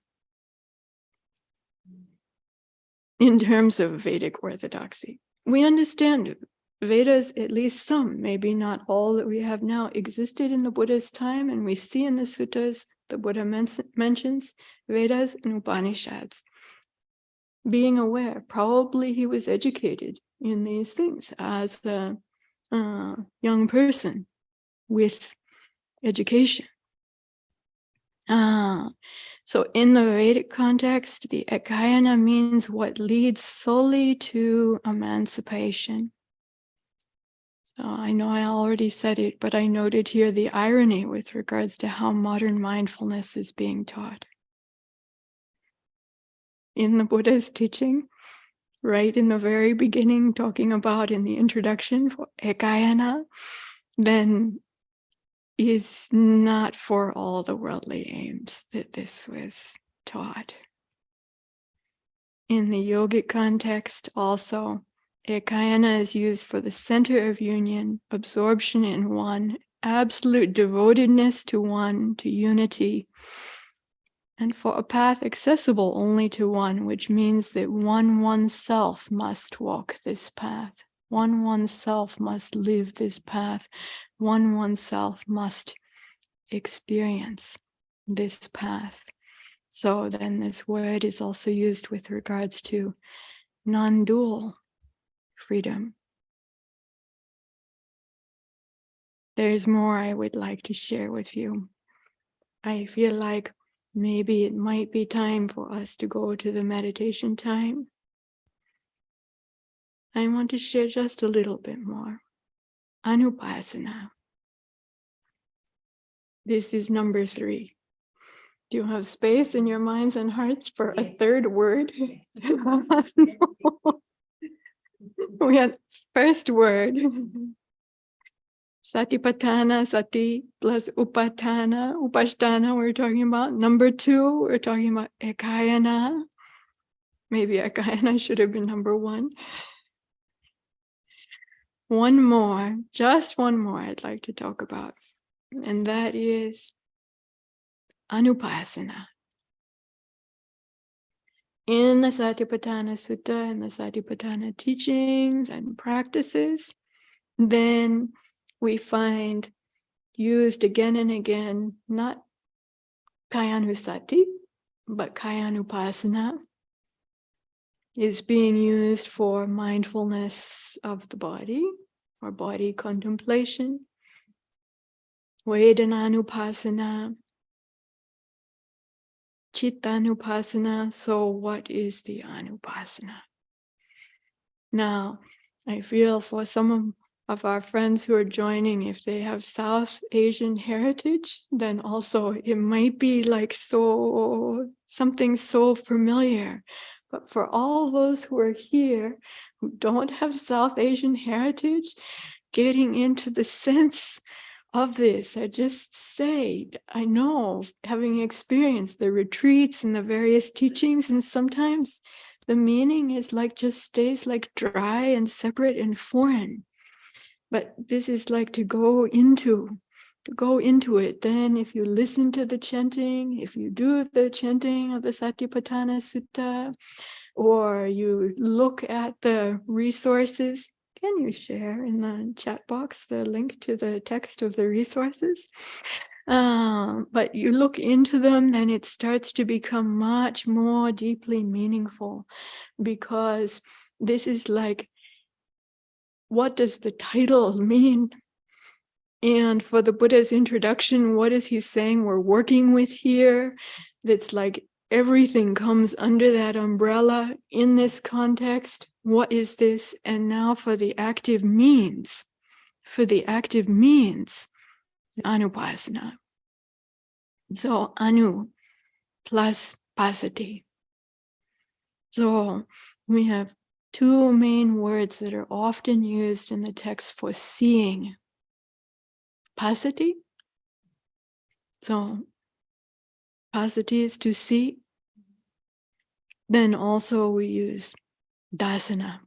In terms of Vedic orthodoxy, we understand Vedas, at least some, maybe not all that we have now, existed in the Buddha's time, and we see in the suttas the Buddha mentions Vedas and Upanishads. Being aware, probably he was educated in these things as a young person with education. So in the Vedic context, the Ekāyano means what leads solely to emancipation. So I know I already said it, but I noted here the irony with regards to how modern mindfulness is being taught. In the Buddha's teaching, right in the very beginning, talking about in the introduction for Ekāyano, then is not for all the worldly aims that this was taught. In the yogic context also, Ekāyano is used for the center of union, absorption in one, absolute devotedness to one, to unity, and for a path accessible only to one, which means that oneself must walk this path. Oneself must live this path. Oneself must experience this path. So then this word is also used with regards to non-dual freedom. There's more I would like to share with you. I feel like maybe it might be time for us to go to the meditation time. I want to share just a little bit more. Anupassana. This is number 3. Do you have space in your minds and hearts for a third word? We had first word. Satipatthanas, sati plus upasthana we're talking about. Number 2, we're talking about Ekāyano. Maybe Ekāyano should have been number 1. One more, just one more I'd like to talk about. And that is Anupassana. in the Satipattana Sutta and the Satipattana teachings and practices, then we find used again and again, not Kayānusati, but Kayānupassana is being used for mindfulness of the body or body contemplation. Vedananupassana, Chittanupassana. So what is the Anupassana? Now, I feel for some of our friends who are joining, if they have South Asian heritage, then also it might be like something so familiar. But for all those who are here who don't have South Asian heritage, getting into the sense of this, I just say, I know, having experienced the retreats and the various teachings, and sometimes the meaning is like just stays like dry and separate and foreign. But this is like to go into it. Then if you listen to the chanting, if you do the chanting of the Satipattana Sutta, or you look at the resources, can you share in the chat box the link to the text of the resources? But you look into them, then it starts to become much more deeply meaningful, because this is like, what does the title mean? And for the Buddha's introduction, what is he saying we're working with here? That's like everything comes under that umbrella in this context. What is this? And now for the active means, Anupassana. So Anu plus Pasati. So we have two main words that are often used in the text for seeing. Pasati. So Pasati is to see. Then also we use dasana.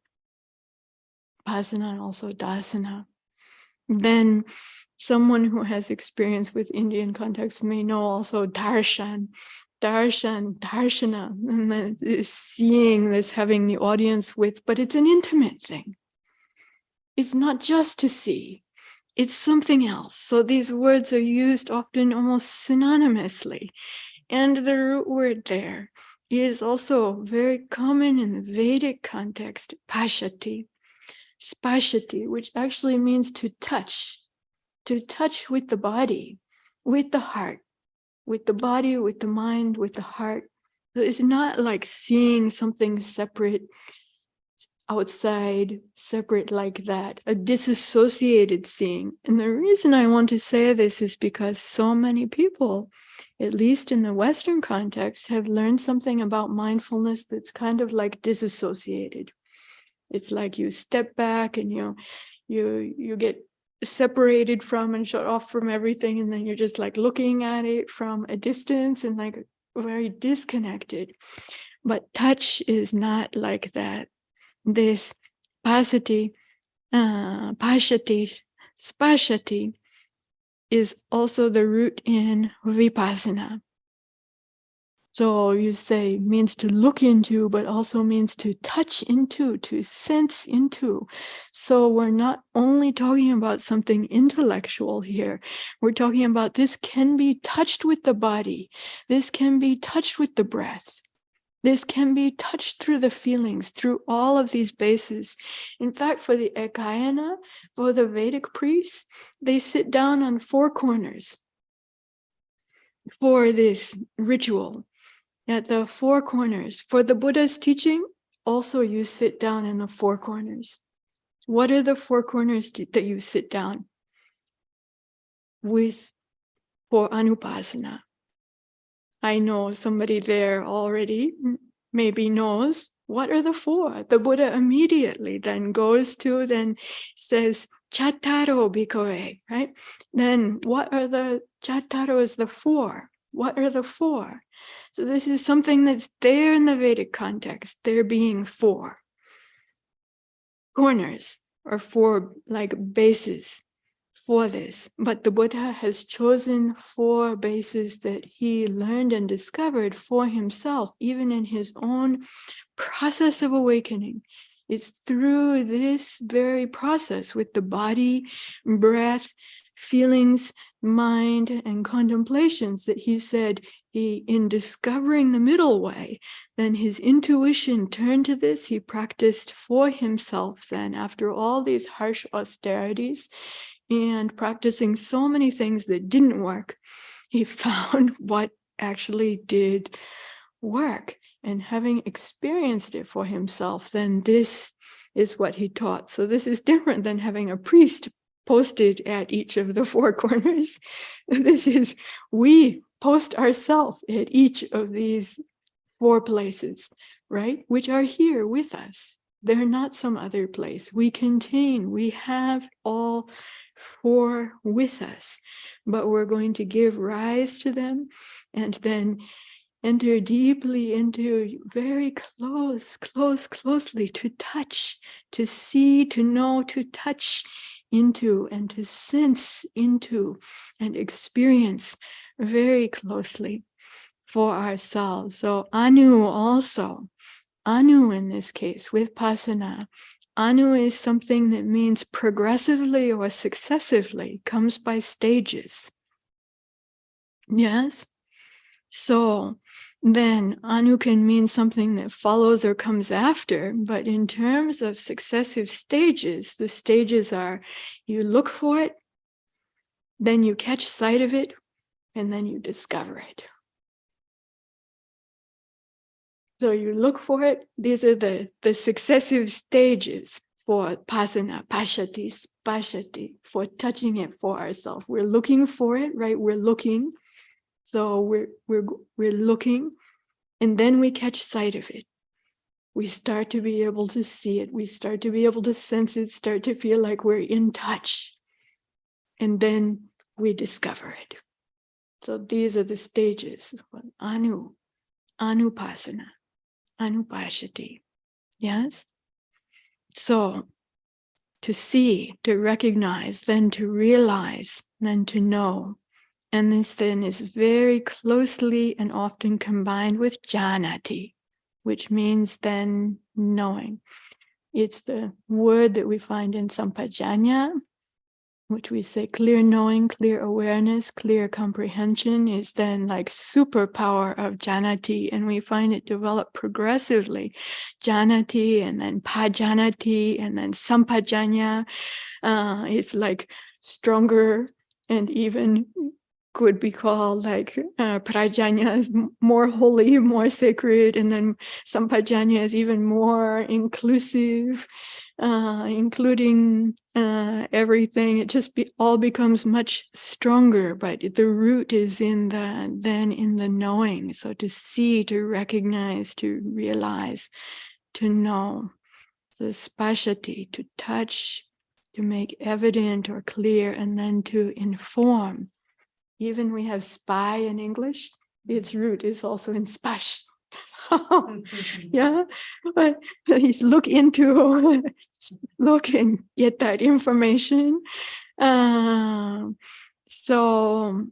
Pasana and also dasana. Then someone who has experience with Indian context may know also darshan, darshana, and this seeing, this having the audience with, but it's an intimate thing. It's not just to see, it's something else. So these words are used often almost synonymously. And the root word there is also very common in the Vedic context, pashati, spashati, which actually means to touch with the body, with the heart, with the body, with the mind, with the heart. So it's not like seeing something separate, outside, separate like that, a disassociated seeing. And the reason I want to say this is because so many people, at least in the Western context, have learned something about mindfulness that's kind of like disassociated. It's like you step back and you get separated from and shut off from everything, and then you're just like looking at it from a distance and like very disconnected. But touch is not like that. This pasati, pashati, spashati is also the root in vipassana. So you say means to look into, but also means to touch into, to sense into. So we're not only talking about something intellectual here. We're talking about this can be touched with the body. This can be touched with the breath. This can be touched through the feelings, through all of these bases. In fact, for the Ekāyano, for the Vedic priests, they sit down on four corners for this ritual. At the four corners. For the Buddha's teaching, also you sit down in the four corners. What are the four corners that you sit down with for Anupassana? I know somebody there already maybe knows. What are the four? The Buddha immediately then goes to, then says, Chattaro bhikkhunī, right? Then what are the Chattaro is the four. What are the four? So this is something that's there in the Vedic context, there being four corners or four like bases for this. But the Buddha has chosen 4 bases that he learned and discovered for himself, even in his own process of awakening. It's through this very process with the body, breath, feelings, mind, and contemplations that he said in discovering the middle way, then his intuition turned to this. He practiced for himself then after all these harsh austerities and practicing so many things that didn't work. He found what actually did work. And having experienced it for himself, then this is what he taught. So this is different than having a priest posted at each of the 4 corners. This is, we post ourselves at each of these 4 places, right? Which are here with us. They're not some other place. We contain, we have all 4 with us, but we're going to give rise to them and then enter deeply into very closely to touch, to see, to know, to touch into and to sense into and experience very closely for ourselves. So anu also, anu in this case with pasana, anu is something that means progressively or successively, comes by stages. Yes? So then anu can mean something that follows or comes after, but in terms of successive stages, the stages are you look for it, then you catch sight of it, and then you discover it. So you look for it. These are the successive stages for pasana, pashati, spashati, for touching it for ourselves. We're looking for it, right? We're looking. So we're looking, and then we catch sight of it. We start to be able to see it. We start to be able to sense it, start to feel like we're in touch. And then we discover it. So these are the stages. Anu, anupassana, anupashati. Yes? So to see, to recognize, then to realize, then to know. And this then is very closely and often combined with janati, which means then knowing. It's the word that we find in sampajanya, which we say clear knowing, clear awareness, clear comprehension is then like superpower of janati, and we find it develop progressively. Janati and then pajanati and then sampajanya. It's like stronger and even could be called like prajanya is more holy, more sacred, and then sampajanya is even more inclusive, including everything. It just all becomes much stronger, but the root is in the knowing. So to see, to recognize, to realize, to know. So spashati, to touch, to make evident or clear, and then to inform. Even we have spy in English, its root is also in spash. Yeah, but he's look and get that information. So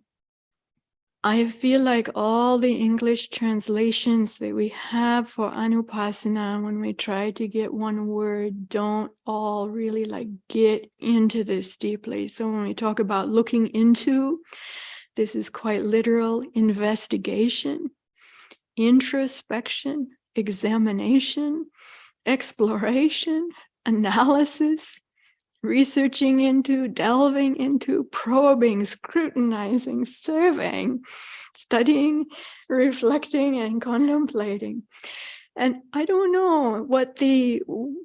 I feel like all the English translations that we have for anupassana, when we try to get one word, don't all really like get into this deeply. So when we talk about looking into, this is quite literal: investigation, introspection, examination, exploration, analysis, researching into, delving into, probing, scrutinizing, surveying, studying, reflecting, and contemplating. And I don't know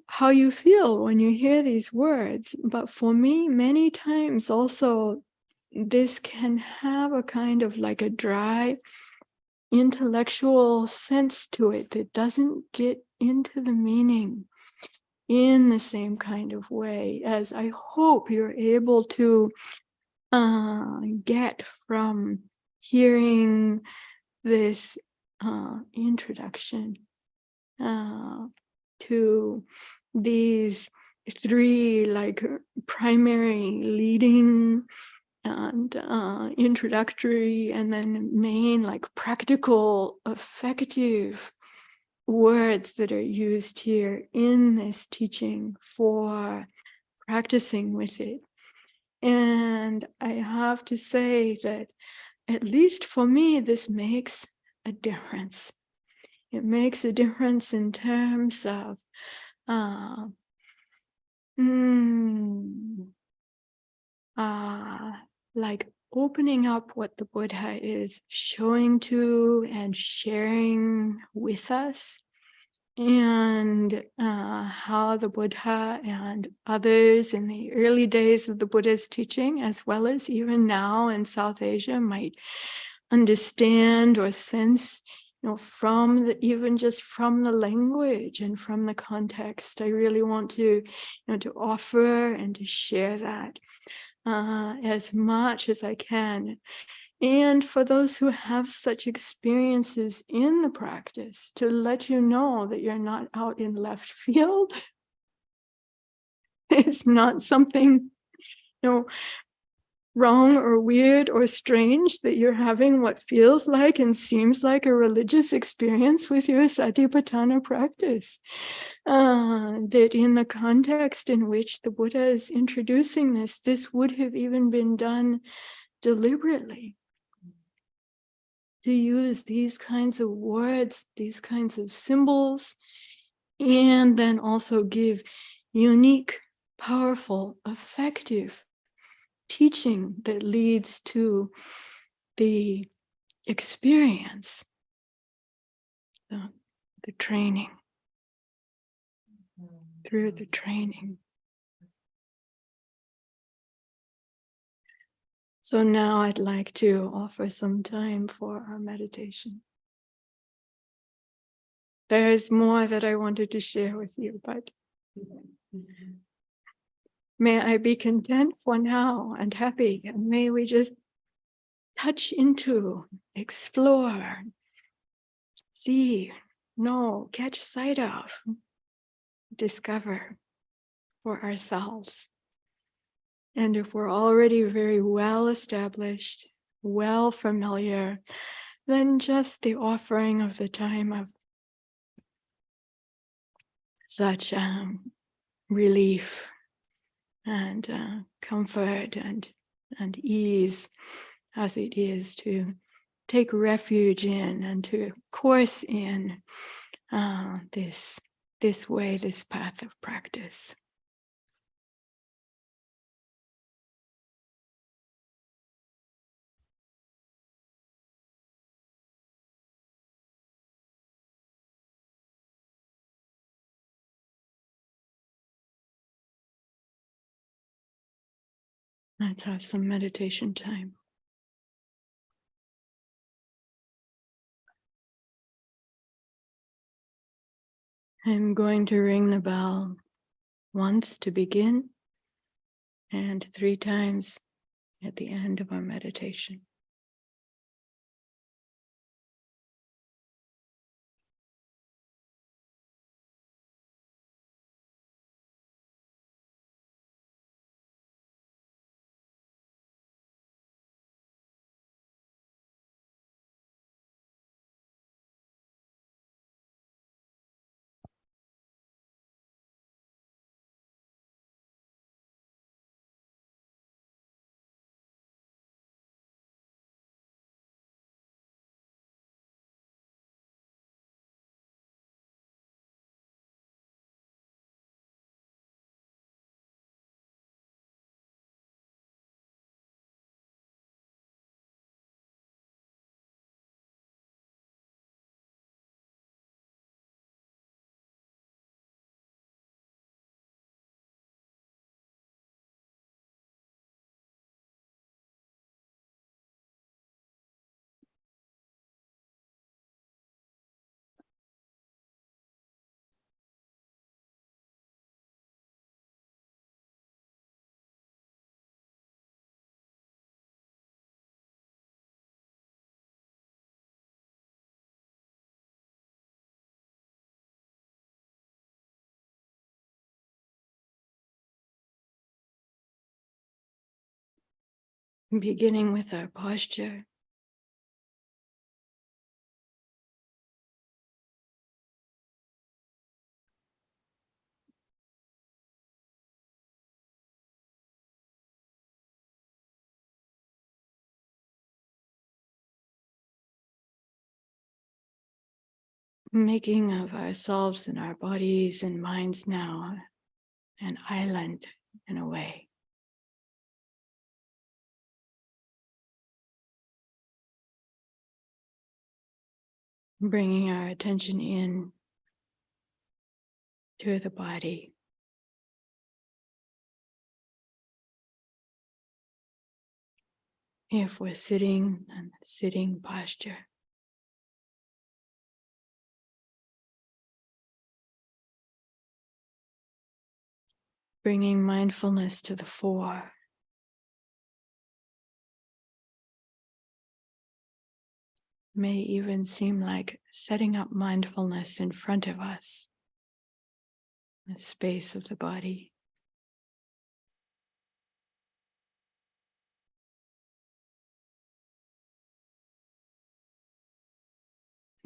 how you feel when you hear these words, but for me, many times also, this can have a kind of like a dry intellectual sense to it that doesn't get into the meaning in the same kind of way as I hope you're able to get from hearing this introduction to these three like primary leading and introductory, and then main like practical, effective words that are used here in this teaching for practicing with it. And I have to say that, at least for me, this makes a difference. It makes a difference in terms of like opening up what the Buddha is showing to and sharing with us, and how the Buddha and others in the early days of the Buddha's teaching, as well as even now in South Asia, might understand or sense, from the, even just from the language and from the context. I really want to, to offer and to share that as much as I can. And for those who have such experiences in the practice, to let you know that you're not out in left field. It's not something, wrong or weird or strange that you're having what feels like and seems like a religious experience with your Satipatthana practice. That in the context in which the Buddha is introducing this would have even been done deliberately. To use these kinds of words, these kinds of symbols, and then also give unique, powerful, effective teaching that leads to the experience, the training, through the training. So now I'd like to offer some time for our meditation. There's more that I wanted to share with you, but may I be content for now and happy, and may we just touch into, explore, see, know, catch sight of, discover for ourselves. And if we're already very well established, well familiar, then just the offering of the time of such relief and comfort and ease as it is to take refuge in and to course in this way, this path of practice. Let's have some meditation time. I'm going to ring the bell once to begin and 3 times at the end of our meditation. Beginning with our posture. Making of ourselves and our bodies and minds now an island in a way. Bringing our attention in to the body. If we're sitting in sitting posture. Bringing mindfulness to the fore. May even seem like setting up mindfulness in front of us, the space of the body.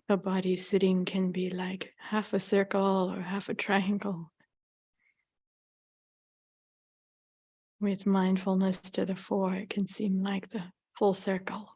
The body sitting can be like half a circle or half a triangle. With mindfulness to the fore, it can seem like the full circle.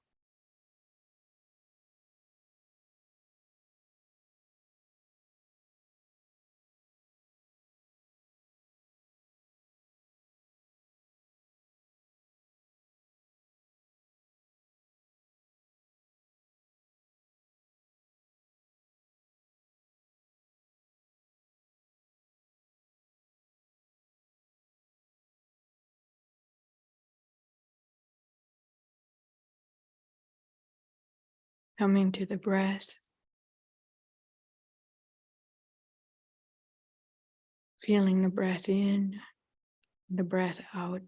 Coming to the breath. Feeling the breath in, the breath out.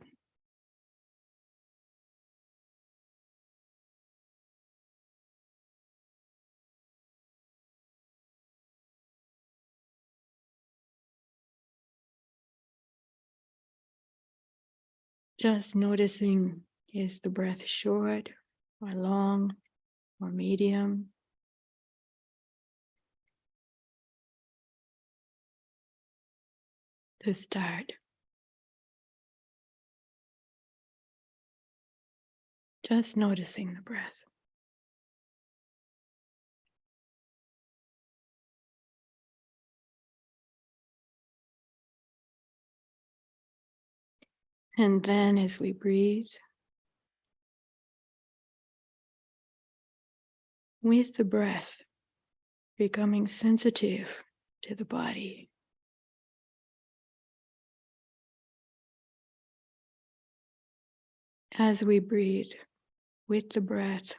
Just noticing, is the breath short or long or medium? To start, just noticing the breath. And then as we breathe, with the breath, becoming sensitive to the body. As we breathe with the breath,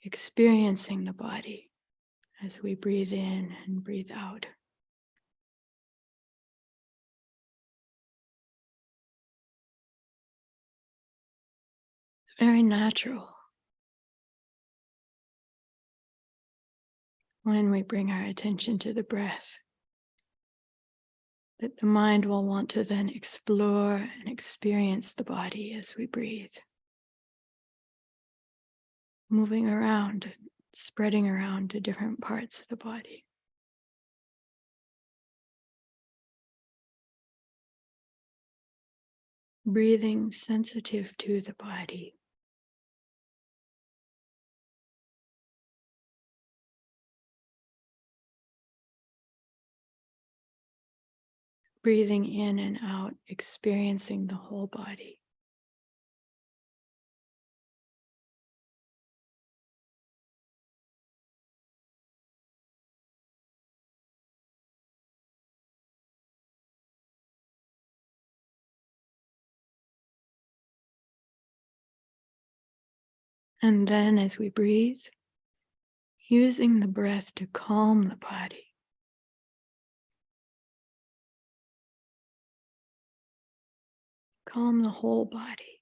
experiencing the body as we breathe in and breathe out. It's very natural when we bring our attention to the breath, that the mind will want to then explore and experience the body as we breathe. Moving around, spreading around to different parts of the body. Breathing sensitive to the body. Breathing in and out, experiencing the whole body. And then as we breathe, using the breath to calm the body. Calm the whole body.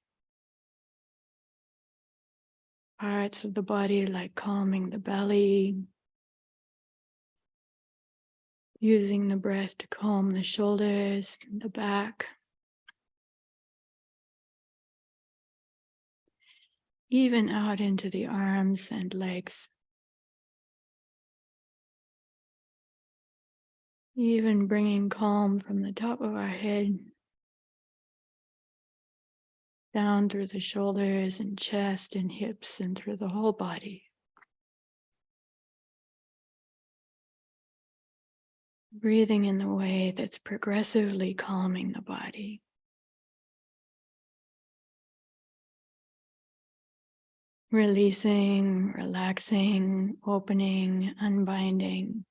Parts of the body like calming the belly. Using the breath to calm the shoulders, the back. even out into the arms and legs. Even bringing calm from the top of our head down through the shoulders and chest and hips and through the whole body. Breathing in the way that's progressively calming the body. Releasing, relaxing, opening, unbinding.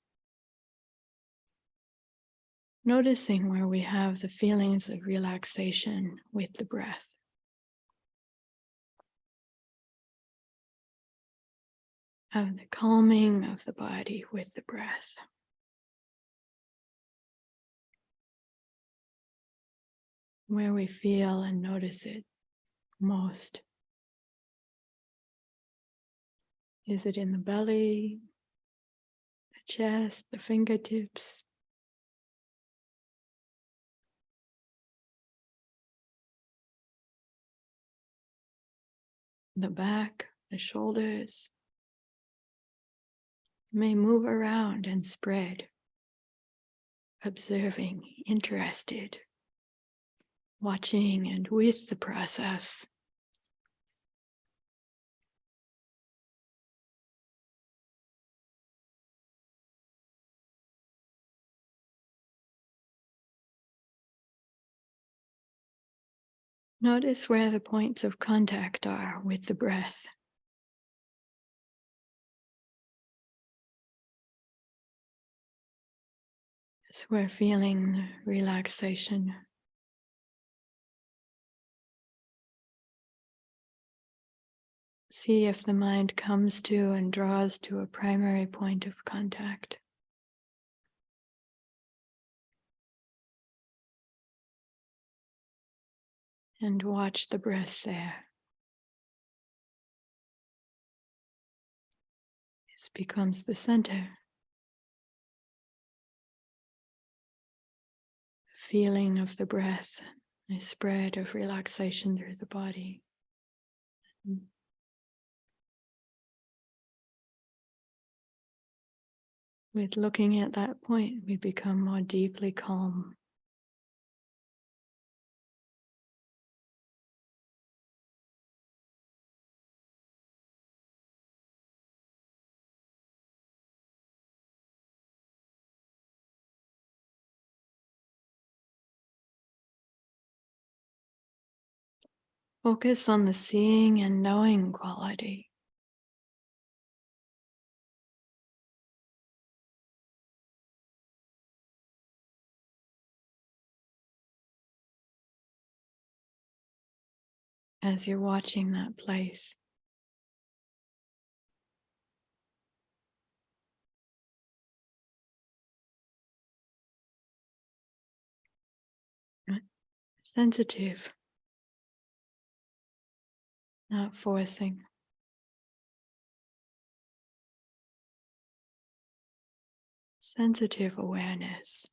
Noticing where we have the feelings of relaxation with the breath. Of the calming of the body with the breath. Where we feel and notice it most. Is it in the belly, the chest, the fingertips? The back, the shoulders? May move around and spread, observing, interested, watching and with the process. Notice where the points of contact are with the breath. As we're feeling relaxation. See if the mind comes to and draws to a primary point of contact. And watch the breath there. This becomes the center. The feeling of the breath, a spread of relaxation through the body. With looking at that point, we become more deeply calm. Focus on the seeing and knowing quality. As you're watching that place. Sensitive, not forcing. Sensitive awareness.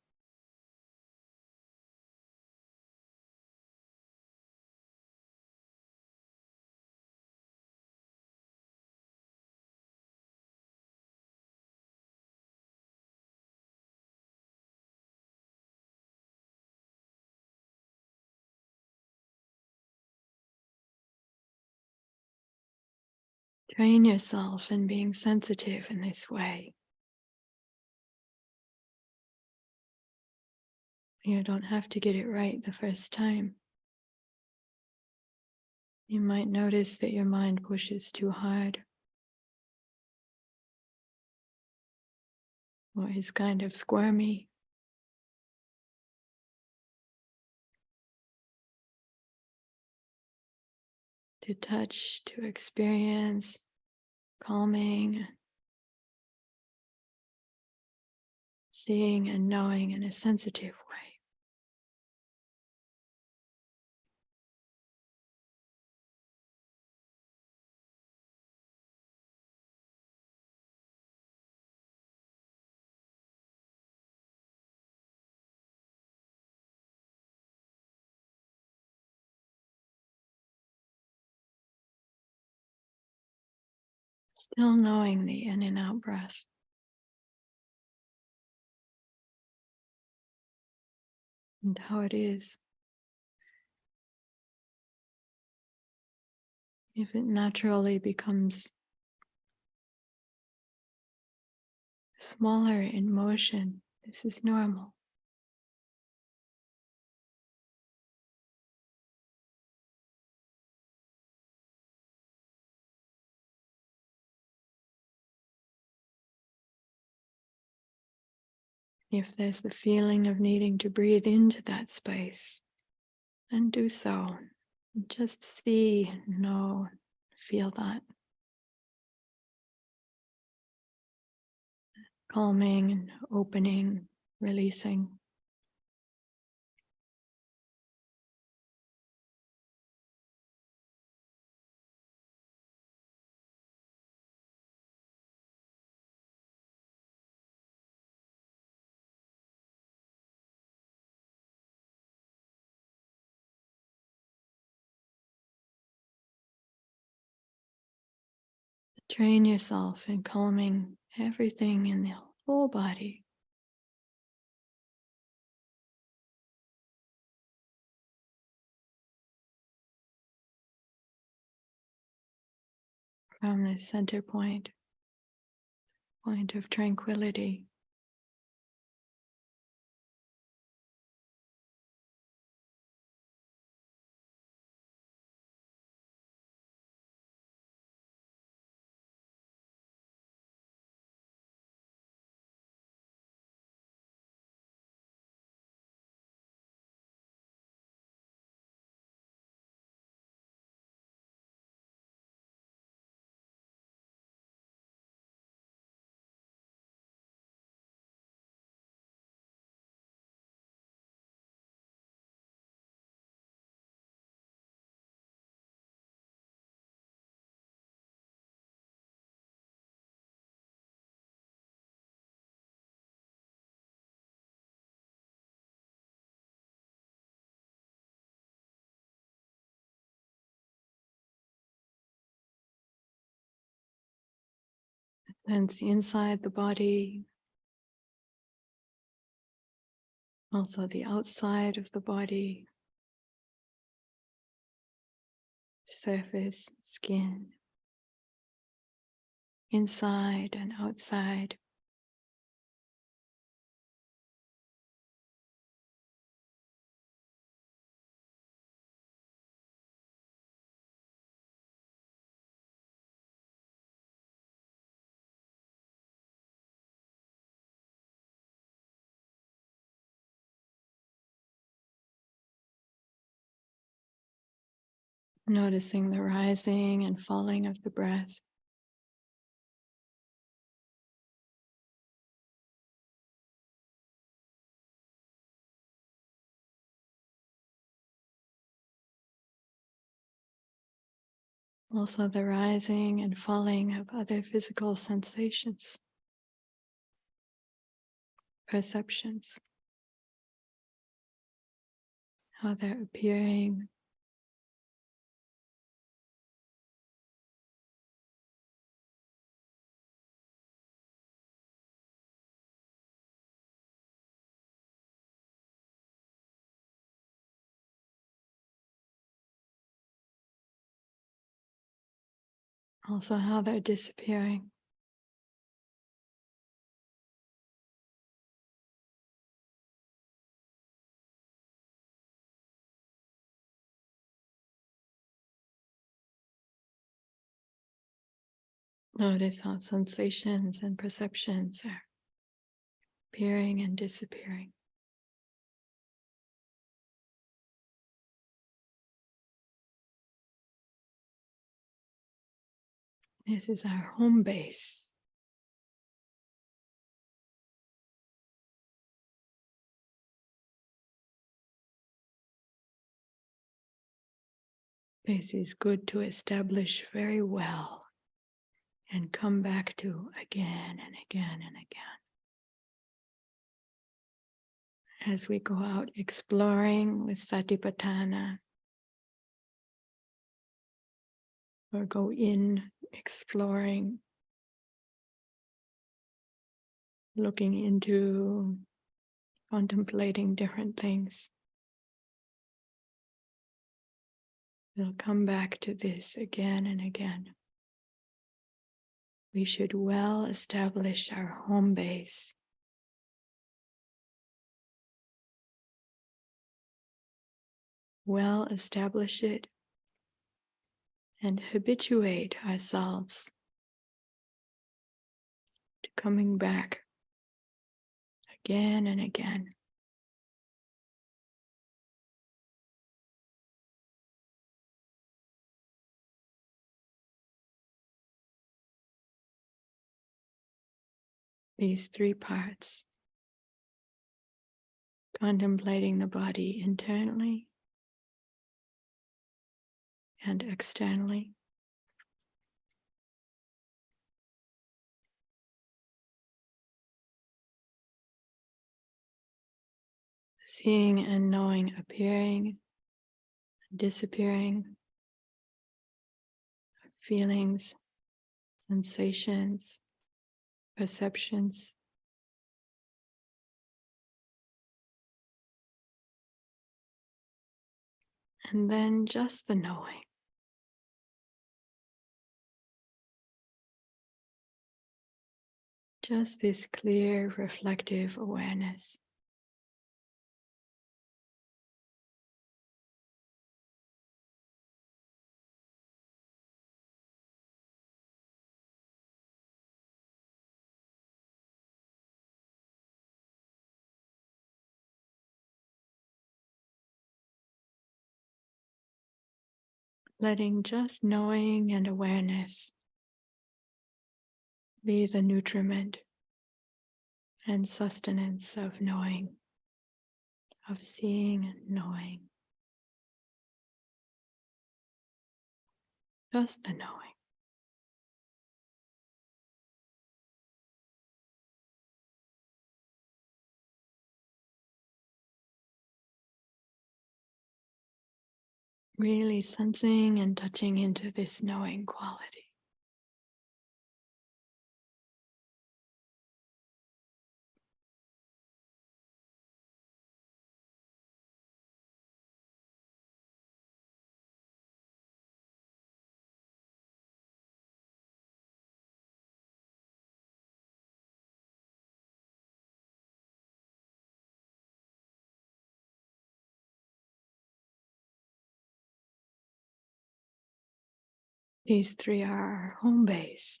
Train yourself in being sensitive in this way. You don't have to get it right the first time. You might notice that your mind pushes too hard, or is kind of squirmy. To touch, to experience calming, seeing and knowing in a sensitive way. Still knowing the in and out breath. And how it is. If it naturally becomes smaller in motion, this is normal. If there's the feeling of needing to breathe into that space, then do so. Just see, know, feel that. Calming and opening, releasing. Train yourself in calming everything in the whole body. From the center point of tranquility. Sense inside the body, also the outside of the body, surface, skin, inside and outside. Noticing the rising and falling of the breath. Also the rising and falling of other physical sensations, perceptions, how they're appearing. Also how they're disappearing. Notice how sensations and perceptions are appearing and disappearing. This is our home base. This is good to establish very well and come back to again and again and again. As we go out exploring with Satipattana, or go in exploring looking into, contemplating different things. We'll come back to this again and again. We should well establish our home base. Well establish it and habituate ourselves to coming back again and again. These three parts: contemplating the body internally and externally, seeing and knowing appearing, disappearing, feelings, sensations, perceptions, and then just the knowing. Just this clear, reflective awareness. Letting just knowing and awareness be the nutriment and sustenance of knowing, of seeing and knowing. Just the knowing. Really sensing and touching into this knowing quality. These three are our home base.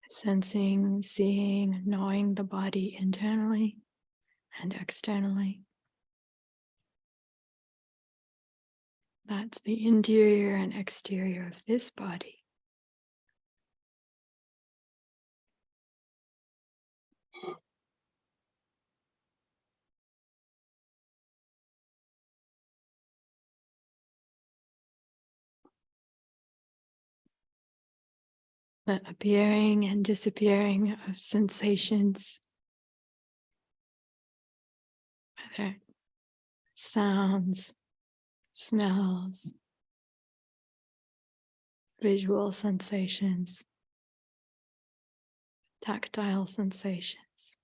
Sensing, seeing, knowing the body internally and externally. That's the interior and exterior of this body. The appearing and disappearing of sensations, whether sounds, smells, visual sensations, tactile sensations.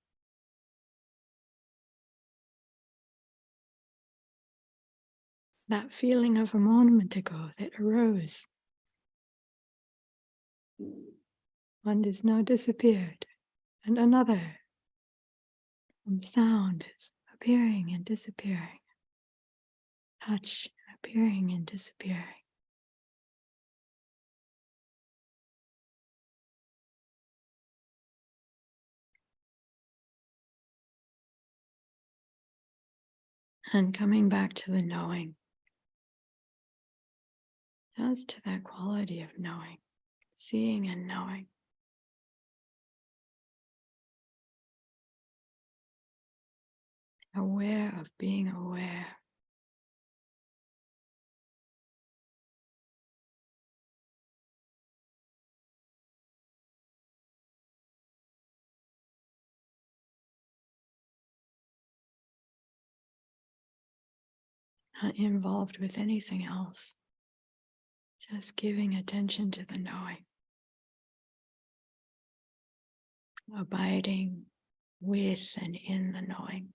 That feeling of a moment ago that arose. One is now disappeared, and another. And sound is appearing and disappearing. Touch appearing and disappearing. And coming back to the knowing. Just to that quality of knowing, seeing and knowing. Aware of being aware. not involved with anything else. Just giving attention to the knowing. Abiding with and in the knowing.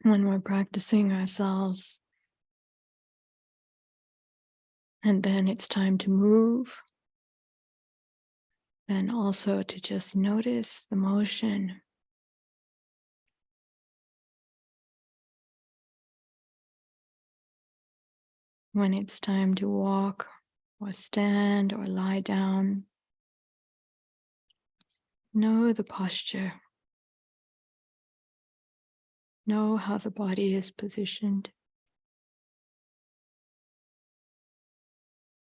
When we're practicing ourselves, and then it's time to move, then also to just notice the motion. When it's time to walk or stand or lie down, know the posture. Know how the body is positioned.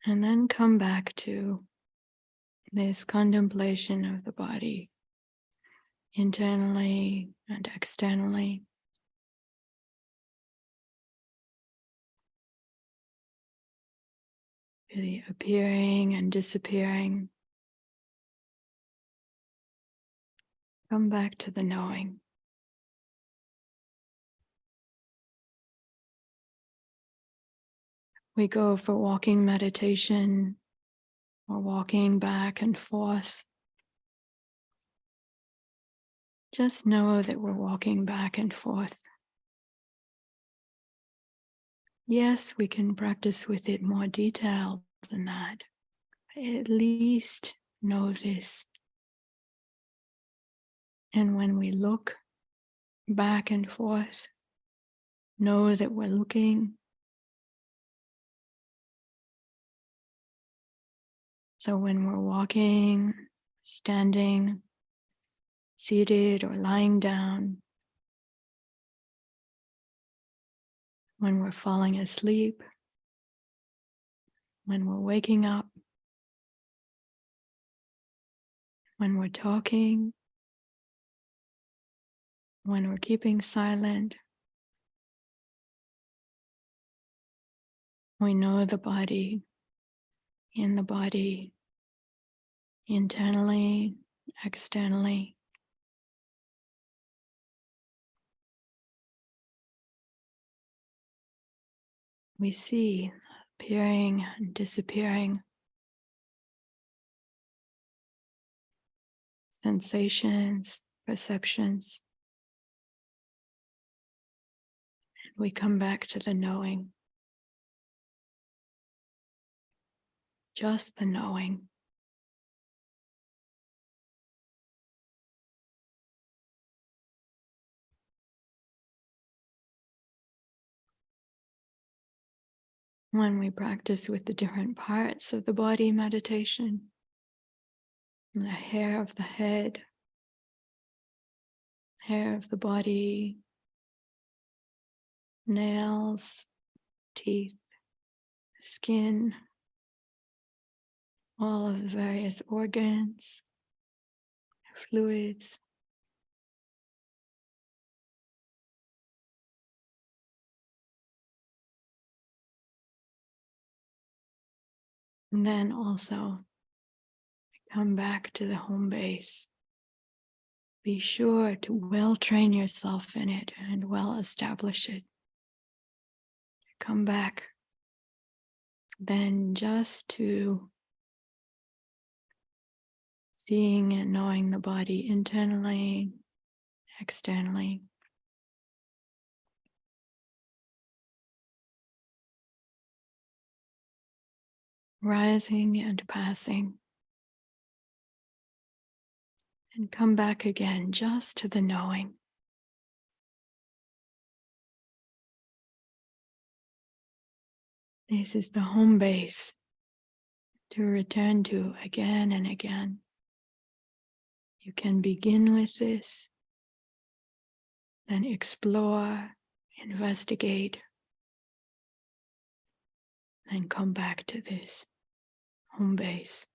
And then come back to this contemplation of the body, internally and externally. The appearing and disappearing. Come back to the knowing. We go for walking meditation or walking back and forth. Just know that we're walking back and forth. Yes, we can practice with it more detail than that. At least know this. And when we look back and forth, know that we're looking. So when we're walking, standing, seated or lying down, when we're falling asleep, when we're waking up, when we're talking, when we're keeping silent, we know the body, in the body, internally, externally. We see appearing and disappearing, sensations, perceptions. We come back to the knowing, just the knowing. When we practice with the different parts of the body meditation, the hair of the head, hair of the body, nails, teeth, skin, all of the various organs, fluids. And then also come back to the home base. Be sure to well train yourself in it and well establish it. Come back then just to seeing and knowing the body internally, externally. Rising and passing. And come back again just to the knowing. This is the home base to return to again and again. You can begin with this, then explore, investigate, and come back to this home base.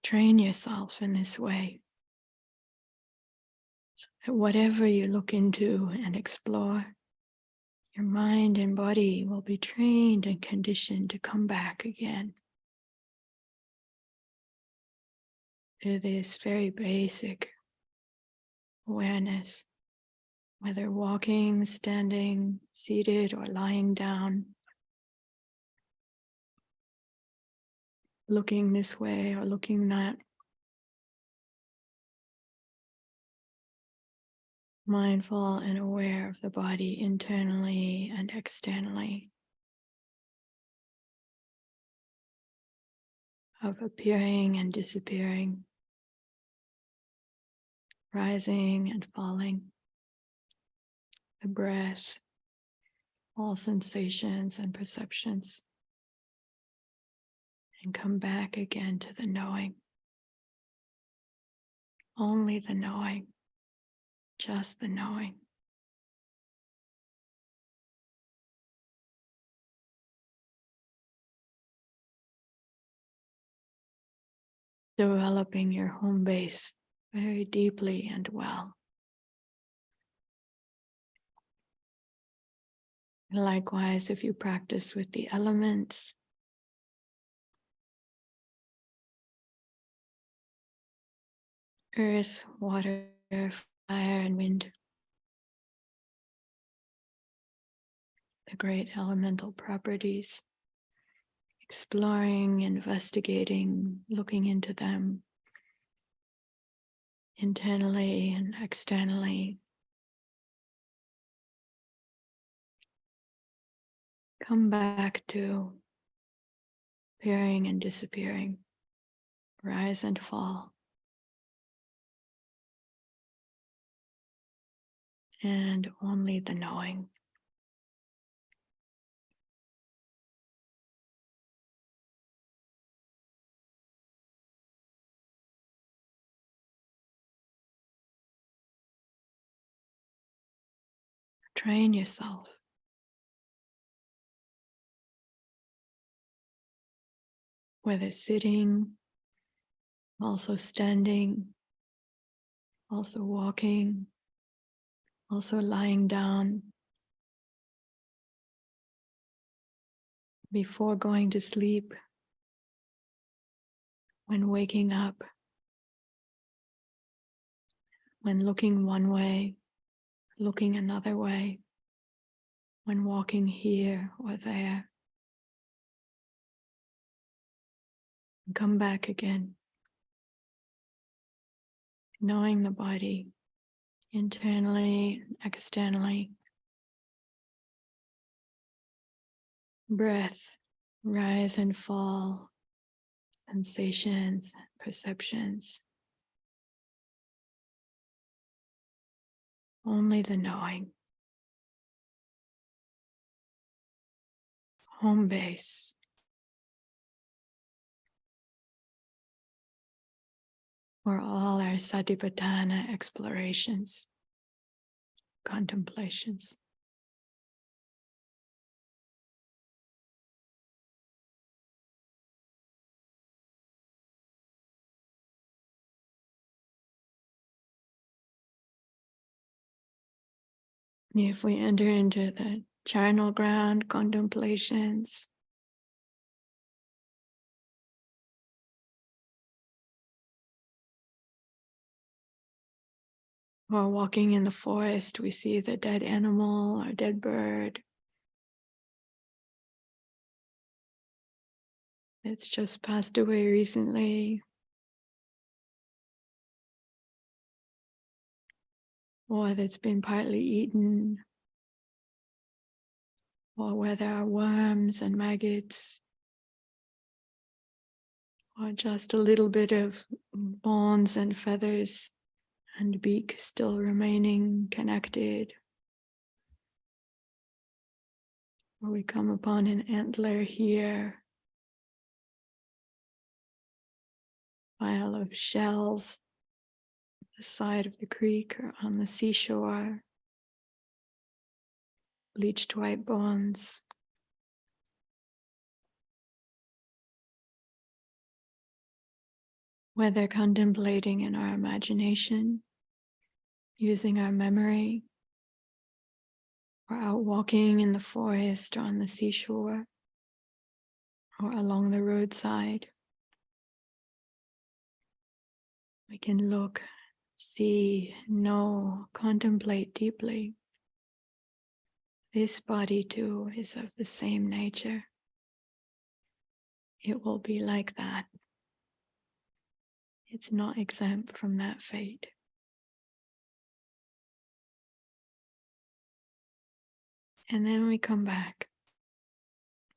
Train yourself in this way. So that whatever you look into and explore, your mind and body will be trained and conditioned to come back again to this very basic awareness, whether walking, standing, seated, or lying down, looking this way or looking that. Mindful and aware of the body internally and externally, of appearing and disappearing, rising and falling, the breath, all sensations and perceptions, and come back again to the knowing. Only the knowing, just the knowing. Developing your home base very deeply and well. Likewise, if you practice with the elements, earth, water, fire, and wind, the great elemental properties, exploring, investigating, looking into them internally and externally. Come back to appearing and disappearing, rise and fall, and only the knowing. Train yourself. Whether sitting, also standing, also walking, also lying down, before going to sleep, when waking up, when looking one way, looking another way, when walking here or there. And come back again, knowing the body internally and externally. Breath, rise and fall, sensations, perceptions. Only the knowing. Home base. For all our Satipattana explorations, contemplations. If we enter into the charnel ground contemplations, or walking in the forest, we see the dead animal or dead bird. that's just passed away recently, or that's been partly eaten, or where there are worms and maggots, or just a little bit of bones and feathers and beak still remaining connected. Or we come upon an antler here, pile of shells at the side of the creek or on the seashore, bleached white bones. Whether contemplating in our imagination, using our memory, or out walking in the forest or on the seashore, or along the roadside, we can look, see, know, contemplate deeply. This body too is of the same nature. It will be like that. It's not exempt from that fate. And then we come back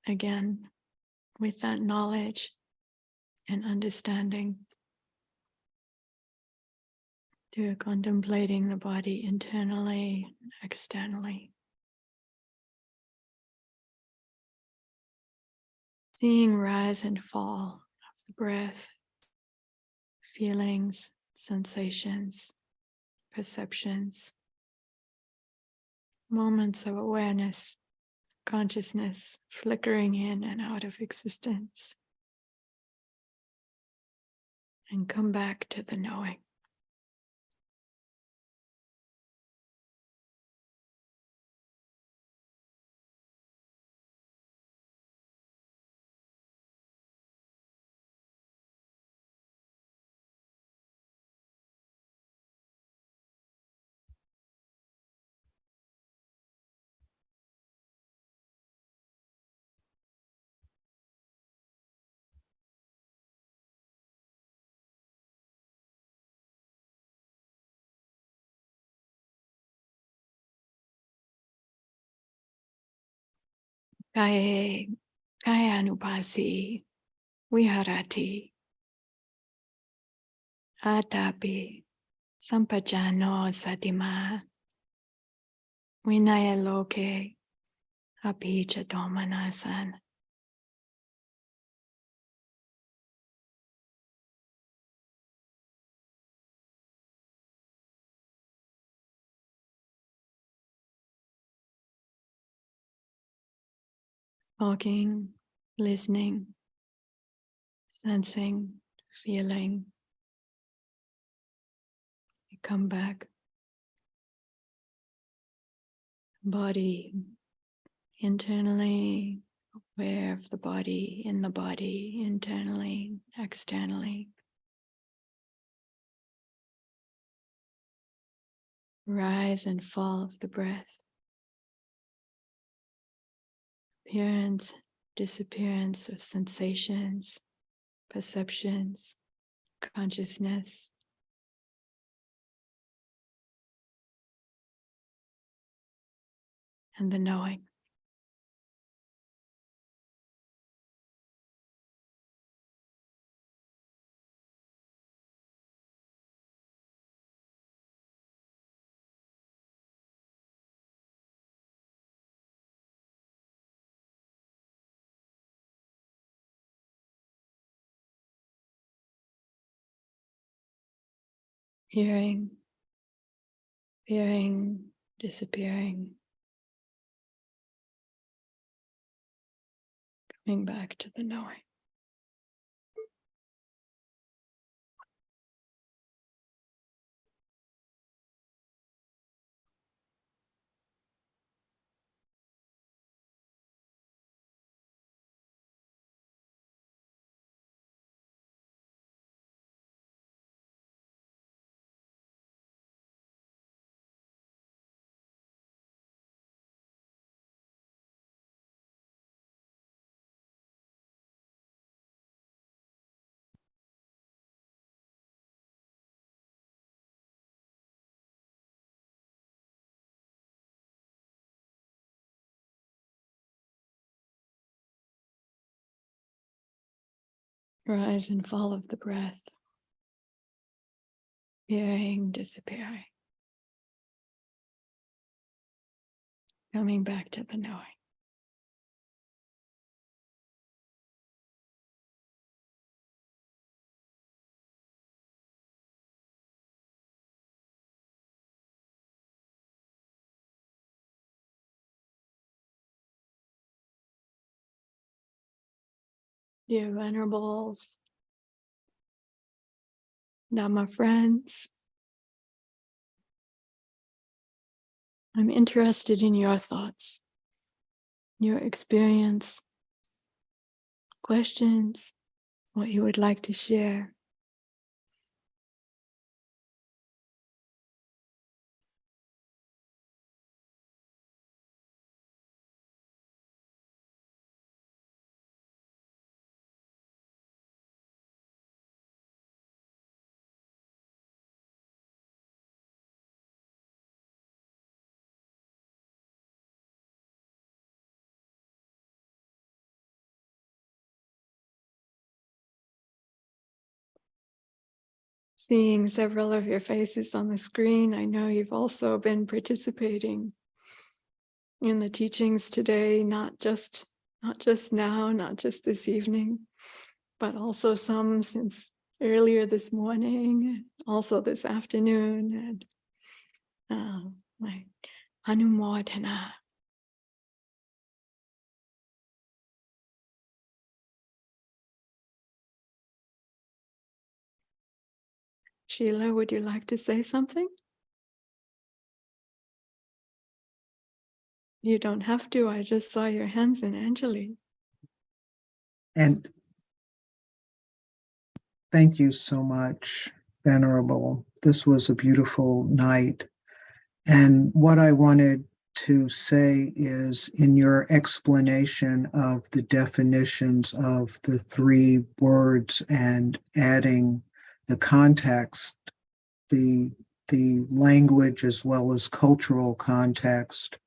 again with that knowledge and understanding to contemplating the body internally and externally. Seeing rise and fall of the breath, feelings, sensations, perceptions, moments of awareness, consciousness flickering in and out of existence. And come back to the knowing. Kayānupassana, viharati, atapi, sampajano satima, vinayaloke, apicha domanasan. Walking, listening, sensing, feeling. You come back. Body, internally, aware of the body, in the body, internally, externally. Rise and fall of the breath. Appearance, disappearance of sensations, perceptions, consciousness. And the knowing. Hearing, appearing, disappearing. Coming back to the knowing. Rise and fall of the breath. Appearing, disappearing. Coming back to the knowing. Dear Venerables, Dhamma friends, I'm interested in your thoughts, your experience, questions, what you would like to share. Seeing several of your faces on the screen, I know you've also been participating in the teachings today, not just now, not just this evening, but also some since earlier this morning, also this afternoon, and my Anumodhana. Sheila, would you like to say something? You don't have to. I just saw your hands in Anjali. And thank you so much, Venerable. This was a beautiful night. And what I wanted to say is, in your explanation of the definitions of the three words and adding the context, the language as well as cultural context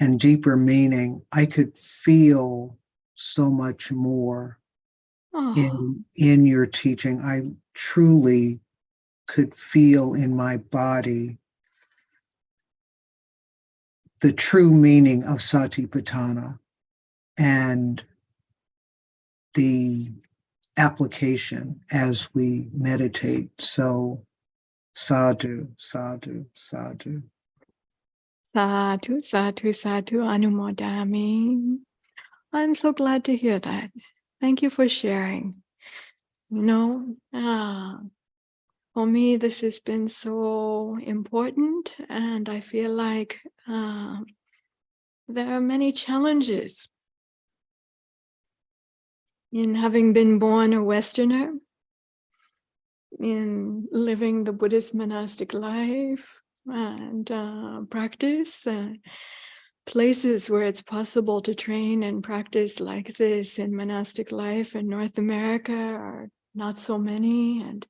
and deeper meaning, I could feel so much more in your teaching. I truly could feel in my body the true meaning of Satipatthana and the application as we meditate. So sadhu, sadhu, sadhu. Sadhu, sadhu, sadhu, anumodami. I'm so glad to hear that. Thank you for sharing. You know, for me, this has been so important, and I feel like there are many challenges in having been born a Westerner, in living the Buddhist monastic life and practice, places where it's possible to train and practice like this in monastic life in North America are not so many, and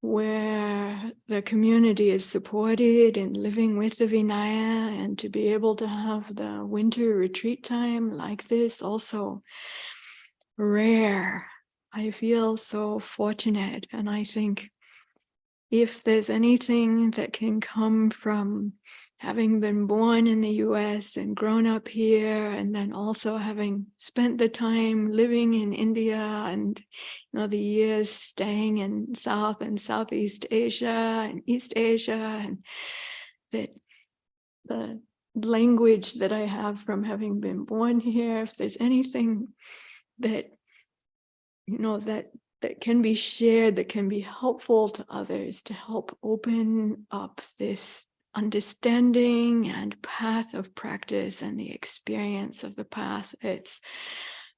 where the community is supported in living with the Vinaya, and to be able to have the winter retreat time like this also rare. I feel so fortunate, and I think if there's anything that can come from having been born in the US and grown up here, and then also having spent the time living in India and the years staying in South and Southeast Asia and East Asia, and that the language that I have from having been born here, if there's anything that that can be shared, that can be helpful to others to help open up this understanding and path of practice and the experience of the path, it's,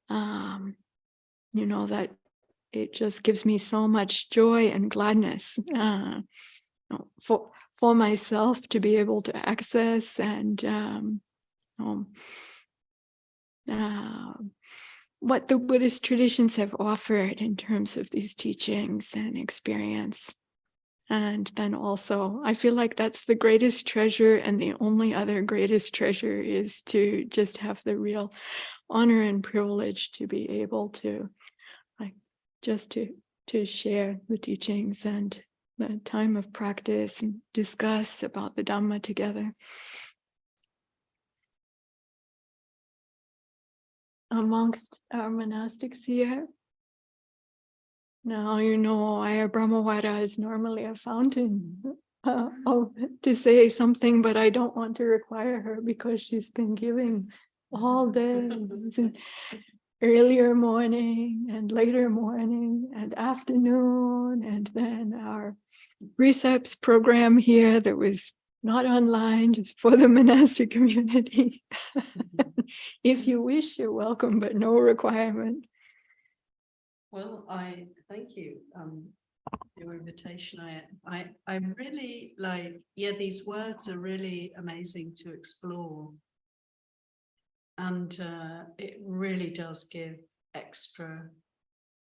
that it just gives me so much joy and gladness for myself to be able to access and what the Buddhist traditions have offered in terms of these teachings and experience. And then also, I feel like that's the greatest treasure, and the only other greatest treasure is to just have the real honor and privilege to be able to just to share the teachings and the time of practice and discuss about the Dhamma together. Amongst our monastics here, now you know Ayya Brahmavara is normally a fountain to say something, but I don't want to require her because she's been giving all day, earlier morning and later morning and afternoon, and then our precepts program here that was not online, just for the monastic community. If you wish, you're welcome, but no requirement. Well, I thank you. Your invitation. I really like, these words are really amazing to explore. And it really does give extra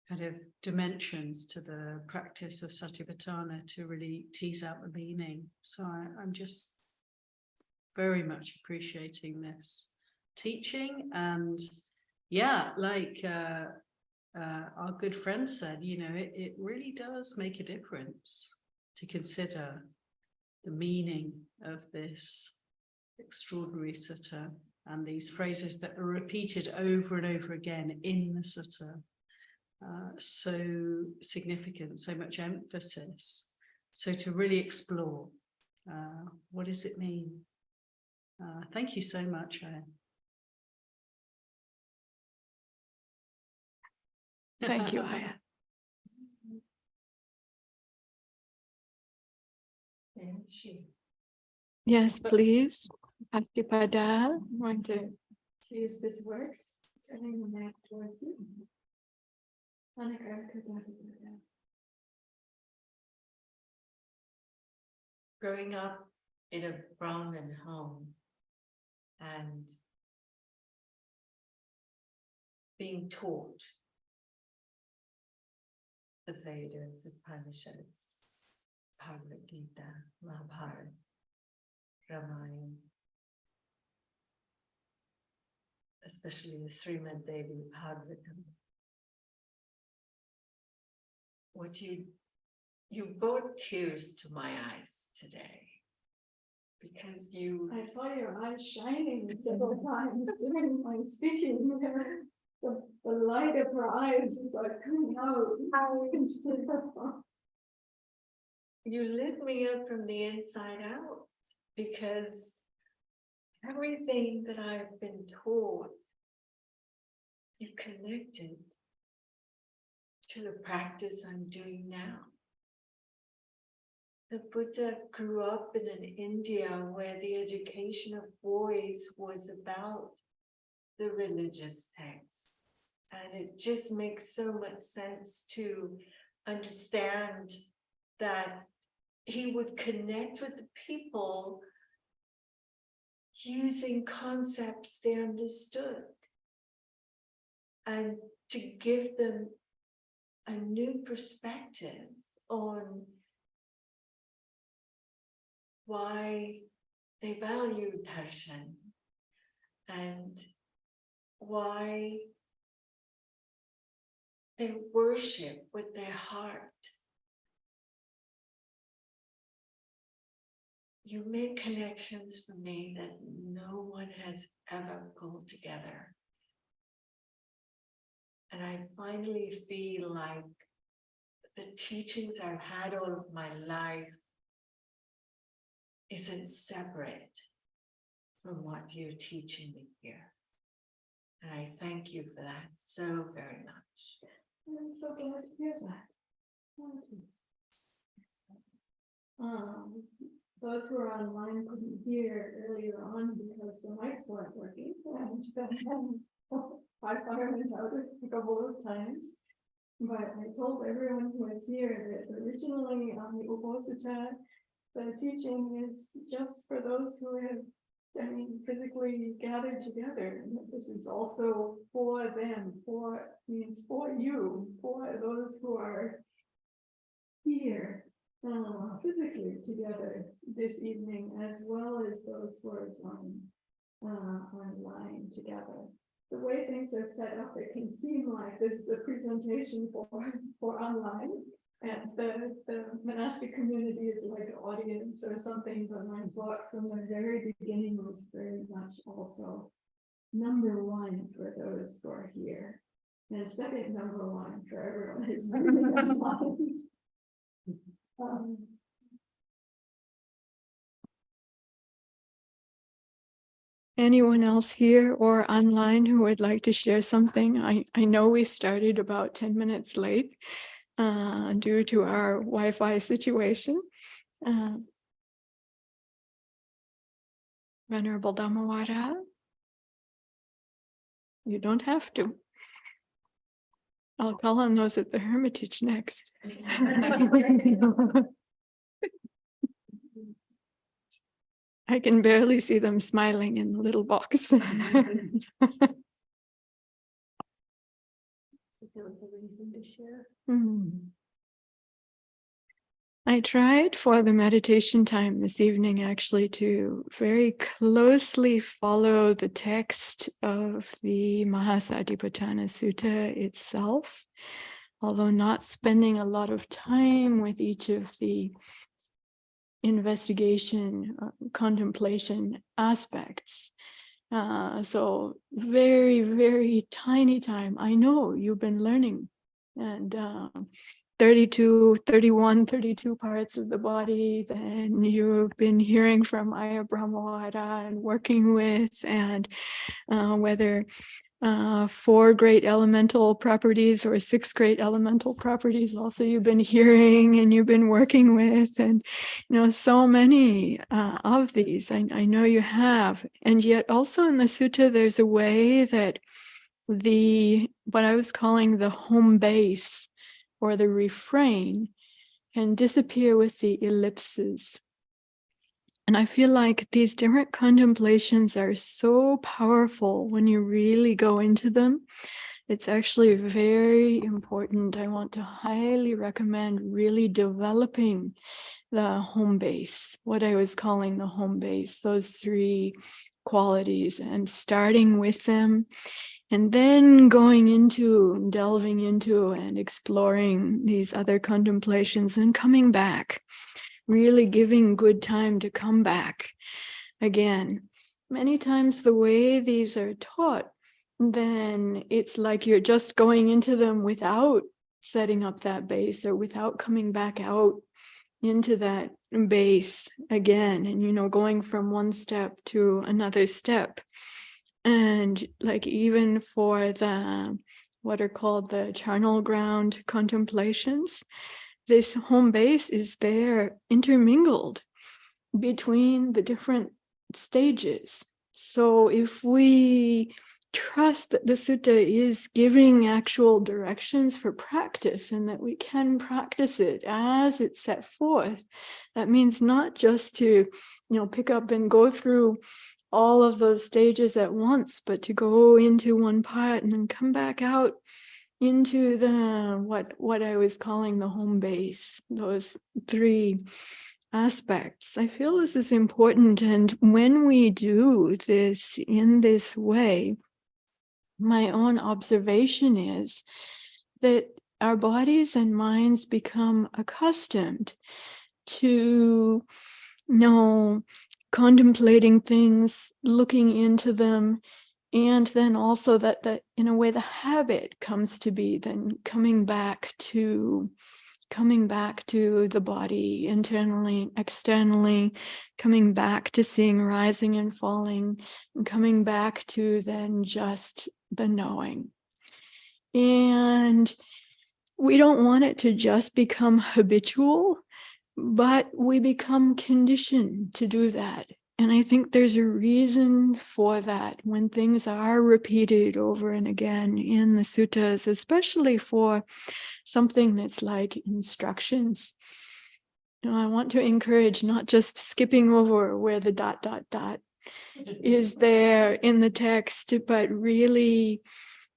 kind of dimensions to the practice of Satipatthana to really tease out the meaning. So I'm just very much appreciating this teaching. And like our good friend said, it really does make a difference to consider the meaning of this extraordinary sutta and these phrases that are repeated over and over again in the sutta. So significant, so much emphasis. So to really explore, what does it mean? Thank you so much, Ayya. Thank you, Ayya. Yes, please. Ashtipada, I'm going to see if this works. Turning the map towards it. Growing up in a Brahmin home and being taught the Vedas, Upanishads, Bhagavad Gita, Mahabharata, Ramayana, especially the Srimad Devi Bhagavatam. What you brought tears to my eyes today, because I saw your eyes shining several times during my speaking. The light of her eyes was like coming out. you lit me up from the inside out, because everything that I've been taught, you connected to the practice I'm doing now. The Buddha grew up in an India where the education of boys was about the religious texts. And it just makes so much sense to understand that he would connect with the people using concepts they understood, and to give them a new perspective on why they value darshan and why they worship with their heart. You made connections for me that no one has ever pulled together. And I finally feel like the teachings I've had all of my life isn't separate from what you're teaching me here. And I thank you for that so very much. I'm so glad to hear that. Those who are online couldn't hear earlier on because the mics weren't working. I went out a couple of times, but I told everyone who was here that originally on the Uposatha, the teaching is just for those who have, physically gathered together. And this is also for them, means for you, for those who are here physically together this evening, as well as those who are joining online together. the way things are set up, it can seem like this is a presentation for online. And the monastic community is like an audience or something, but my thought from the very beginning was very much also number one for those who are here. And second number one for everyone who's online. Anyone else here or online who would like to share something? I know we started about 10 minutes late due to our Wi-Fi situation. Venerable Dhammawada, you don't have to. I'll call on those at the Hermitage next. I can barely see them smiling in the little box. I tried for the meditation time this evening actually to very closely follow the text of the Māgha Satipattana Sutta itself, although not spending a lot of time with each of the investigation, contemplation aspects. So very, very tiny time. I know you've been learning, and 32 parts of the body, then you've been hearing from Ayya Brahmawada and working with, and whether 4 great elemental properties or 6 great elemental properties also you've been hearing and you've been working with, and so many of these I know you have. And yet also in the sutta there's a way that what I was calling the home base or the refrain can disappear with the ellipses. And I feel like these different contemplations are so powerful when you really go into them. It's actually very important. I want to highly recommend really developing the home base, what I was calling the home base, those 3 qualities, and starting with them, and then going into, delving into and exploring these other contemplations and coming back. Really giving good time to come back again. Many times the way these are taught, then it's like you're just going into them without setting up that base or without coming back out into that base again, and going from one step to another step. And like even for the what are called the charnel ground contemplations, this home base is there intermingled between the different stages. So if we trust that the sutta is giving actual directions for practice and that we can practice it as it's set forth, that means not just to, pick up and go through all of those stages at once, but to go into one part and then come back out into the what I was calling the home base, those 3 aspects. I feel this is important, and when we do this in this way, my own observation is that our bodies and minds become accustomed to contemplating things, looking into them. And then also that in a way the habit comes to be then coming back to the body internally, externally, coming back to seeing rising and falling, and coming back to then just the knowing. And we don't want it to just become habitual, but we become conditioned to do that. And I think there's a reason for that when things are repeated over and again in the suttas, especially for something that's like instructions. I want to encourage not just skipping over where the ... is there in the text, but really,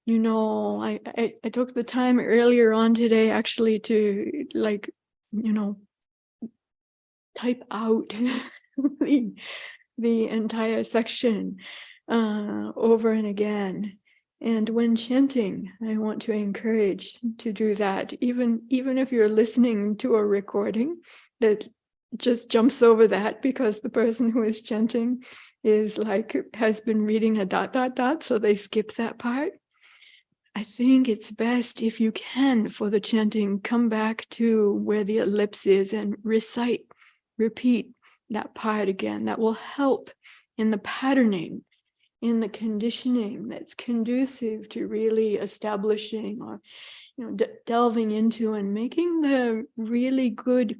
I took the time earlier on today actually to type out the entire section over and again, And when chanting, I want to encourage to do that, even if you're listening to a recording that just jumps over that because the person who is chanting is like, has been reading a ... so they skip that part. I think it's best if you can, for the chanting, come back to where the ellipse is and repeat that part again. That will help in the patterning, in the conditioning that's conducive to really establishing or delving into and making the really good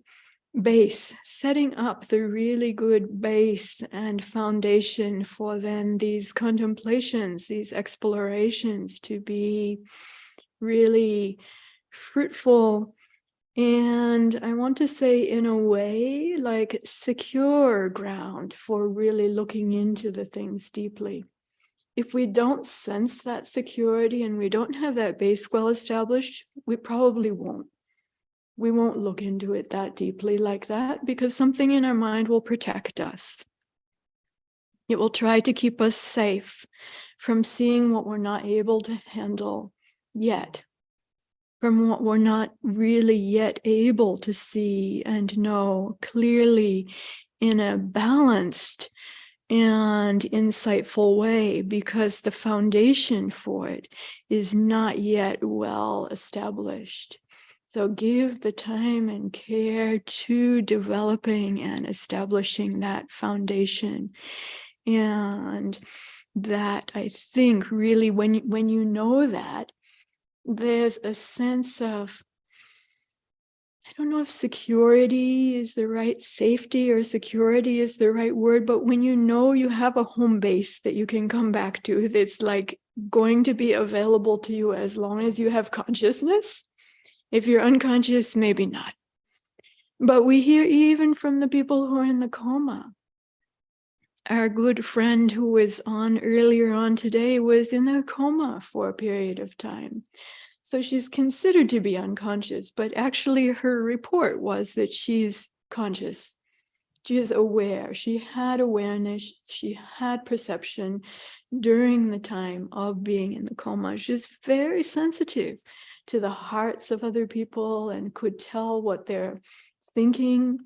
base, setting up the really good base and foundation for then these contemplations, these explorations to be really fruitful. And I want to say, in a way, like secure ground for really looking into the things deeply. If we don't sense that security and we don't have that base well established, we probably won't. We won't look into it that deeply like that, because something in our mind will protect us. It will try to keep us safe from seeing what we're not able to handle yet, from what we're not really yet able to see and know clearly in a balanced and insightful way, because the foundation for it is not yet well established. So give the time and care to developing and establishing that foundation. And that, I think, really, when you know that, there's a sense of, I don't know if security is the right, safety or security is the right word, but when you know you have a home base that you can come back to, that's like going to be available to you as long as you have consciousness. If you're unconscious, maybe not. But we hear even from the people who are in the coma. Our good friend who was on earlier on today was in a coma for a period of time. So she's considered to be unconscious, but actually her report was that she's conscious. She is aware. She had awareness. She had perception during the time of being in the coma. She's very sensitive to the hearts of other people and could tell what they're thinking,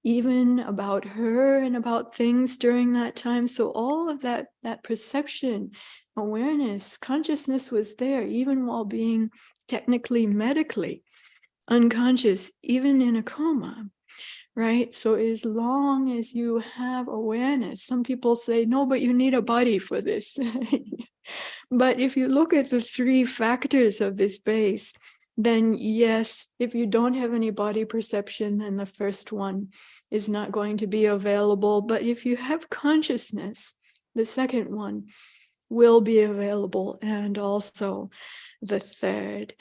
even about her and about things during that time. So all of that perception, awareness, consciousness was there, even while being technically, medically unconscious, even in a coma, right? So as long as you have awareness, some people say, no, but you need a body for this. But if you look at the three factors of this base, then yes, if you don't have any body perception, then the first one is not going to be available. But if you have consciousness, the second one will be available, and also the third.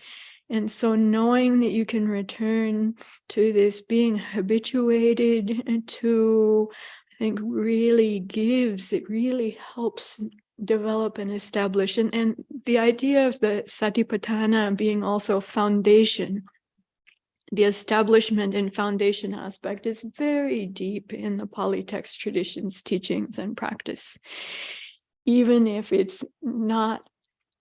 And so knowing that you can return to this being habituated to, I think, really gives, it really helps develop and establish. And the idea of the Satipattana being also foundation, the establishment and foundation aspect is very deep in the Pali text traditions, teachings, and practice. Even if it's not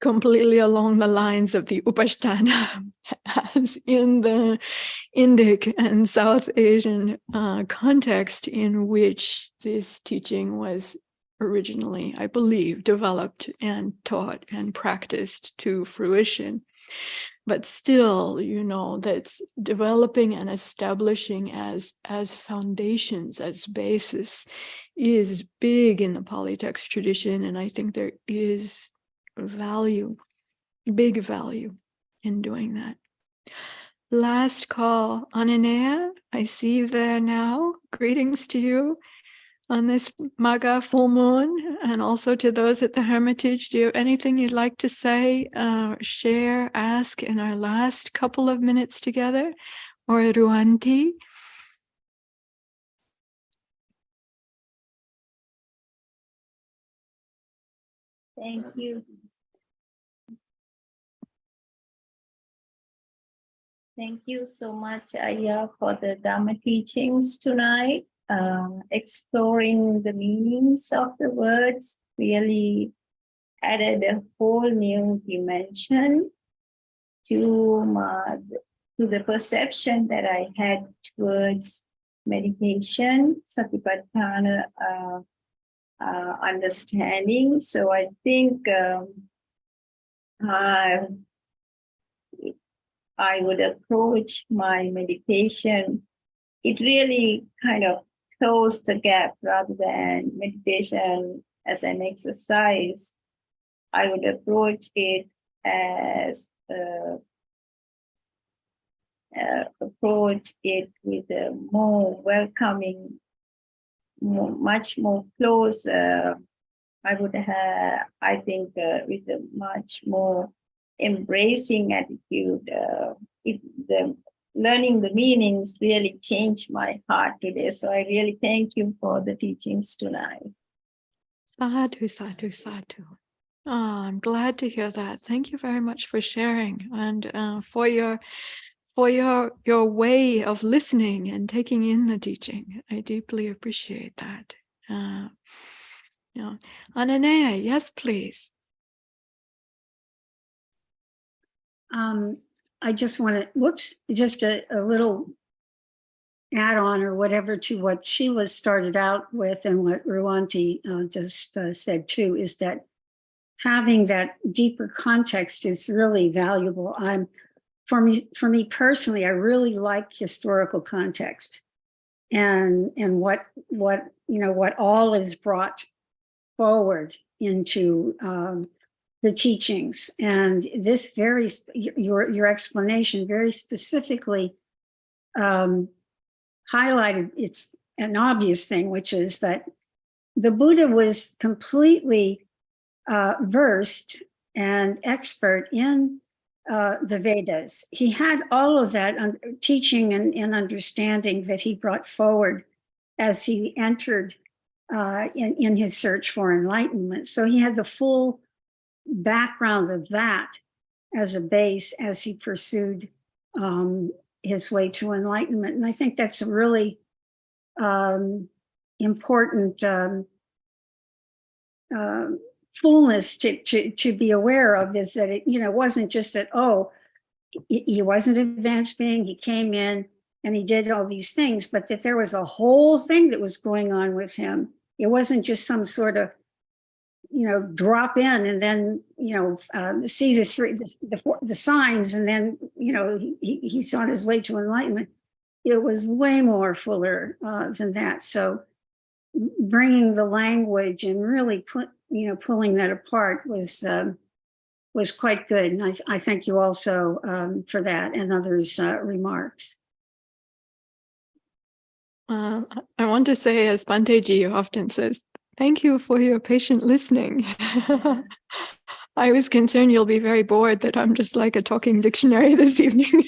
completely along the lines of the Uposatha, as in the Indic and South Asian context in which this teaching was originally, I believe, developed and taught and practiced to fruition. But still, that's developing and establishing as foundations, as basis, is big in the Pali text tradition. And I think there is value, big value in doing that. Last call, Ananea, I see you there now. Greetings to you on this Magga full moon, and also to those at the Hermitage. Do you have anything you'd like to say, share, ask in our last couple of minutes together? Or Ruanti? Thank you. Thank you so much, Ayya, for the Dhamma teachings tonight. Exploring the meanings of the words, really added a whole new dimension to the perception that I had towards meditation, Satipatthanas understanding. So I think I would approach my meditation. It really kind of closed the gap rather than meditation as an exercise. I would approach it as approach it with a more welcoming, much more close. I would have, I think, with a much more embracing attitude. Learning the meanings really changed my heart today. So I really thank you for the teachings tonight. Sadhu, sadhu, sadhu. Oh, I'm glad to hear that. Thank you very much for sharing and for your way of listening and taking in the teaching. I deeply appreciate that. Ananea, yes, please. I just want to, just a little add-on or whatever to what Sheila started out with and what Ruanti just said too, is that having that deeper context is really valuable. For me personally, I really like historical context and what all is brought forward into the teachings. And this your explanation very specifically highlighted it's an obvious thing, which is that the Buddha was completely versed and expert in the Vedas. He had all of that teaching and understanding that he brought forward as he entered in his search for enlightenment. So he had the full background of that as a base as he pursued his way to enlightenment. And I think that's a really important fullness to be aware of, is that it wasn't just that, he wasn't an advanced being, he came in and he did all these things, but that there was a whole thing that was going on with him. It wasn't just some sort of drop in and then see the signs and then he's on his way to enlightenment. It was way more fuller than that. So bringing the language and really pulling that apart was quite good, and I thank you also for that and others' remarks. I want to say, as Bhante often says, thank you for your patient listening. I was concerned you'll be very bored that I'm just like a talking dictionary this evening.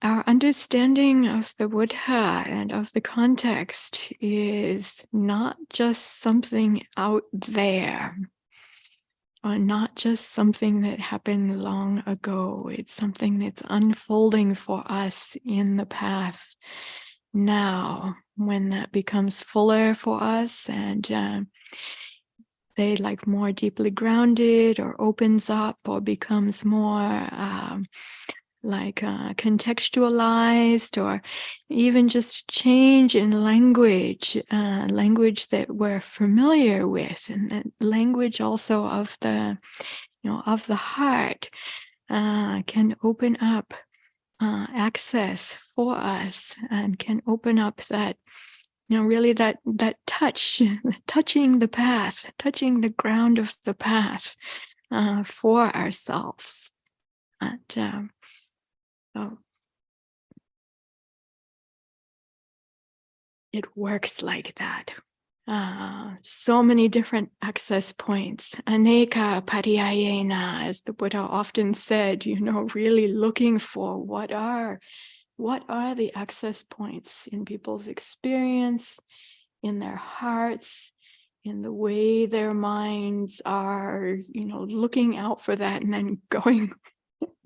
Our understanding of the Buddha and of the context is not just something out there, or not just something that happened long ago. It's something that's unfolding for us in the path now, when that becomes fuller for us and say like more deeply grounded, or opens up, or becomes more contextualized, or even just change in language that we're familiar with, and the language also of the heart can open up access for us, and can open up that really that touching the path, touching the ground of the path for ourselves. And so it works like that. So many different access points. Aneka pariyayena, as the Buddha often said, really looking for what are the access points in people's experience, in their hearts, in the way their minds are, looking out for that and then going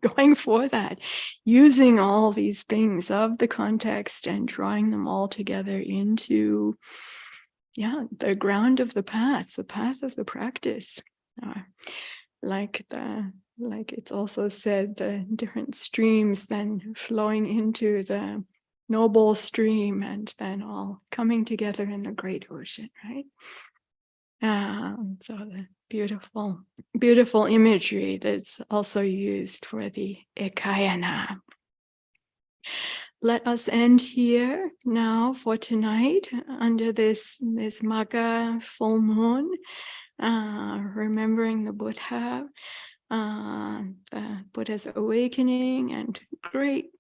going for that, using all these things of the context and drawing them all together into, the ground of the path of the practice. Like it's also said, the different streams then flowing into the noble stream and then all coming together in the great ocean, right? So the beautiful imagery that's also used for the Ekāyano. Let us end here now for tonight under this Magga full moon, remembering the Buddha, the Buddha's awakening, and great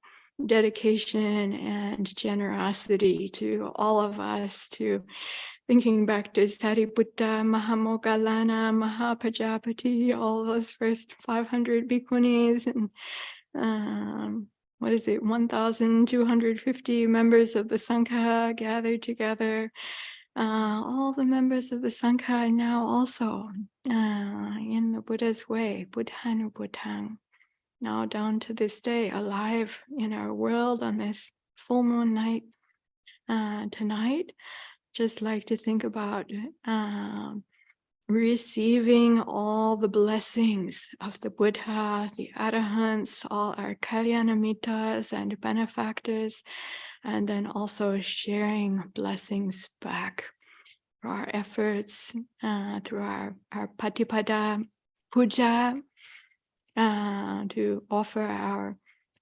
dedication and generosity to all of us, to thinking back to Sariputta, Mahamoggallana, Mahapajapati, all those first 500 Bhikkhunis, and 1,250 members of the Sangha gathered together. All the members of the Sangha now also in the Buddha's way, Buddhanubuddhang, now down to this day, alive in our world on this full moon night tonight. Just like to think about receiving all the blessings of the Buddha, the Arahants, all our Kalyanamitas and benefactors, and then also sharing blessings back for our efforts through our Patipada Puja, to offer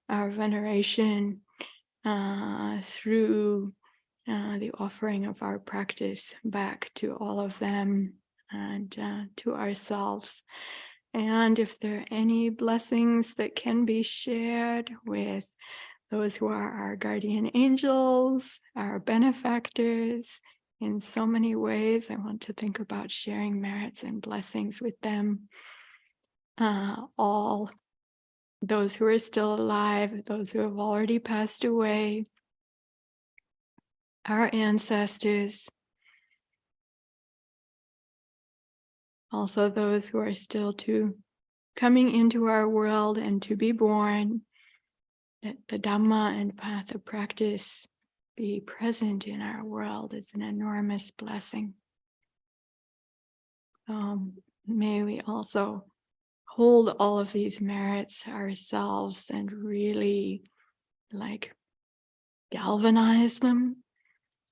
our veneration through the offering of our practice back to all of them and to ourselves. And if there are any blessings that can be shared with those who are our guardian angels, our benefactors, in so many ways, I want to think about sharing merits and blessings with them. All those who are still alive, those who have already passed away, our ancestors, also those who are still coming into our world and to be born, that the Dhamma and path of practice be present in our world is an enormous blessing. May we also hold all of these merits ourselves and really galvanize them,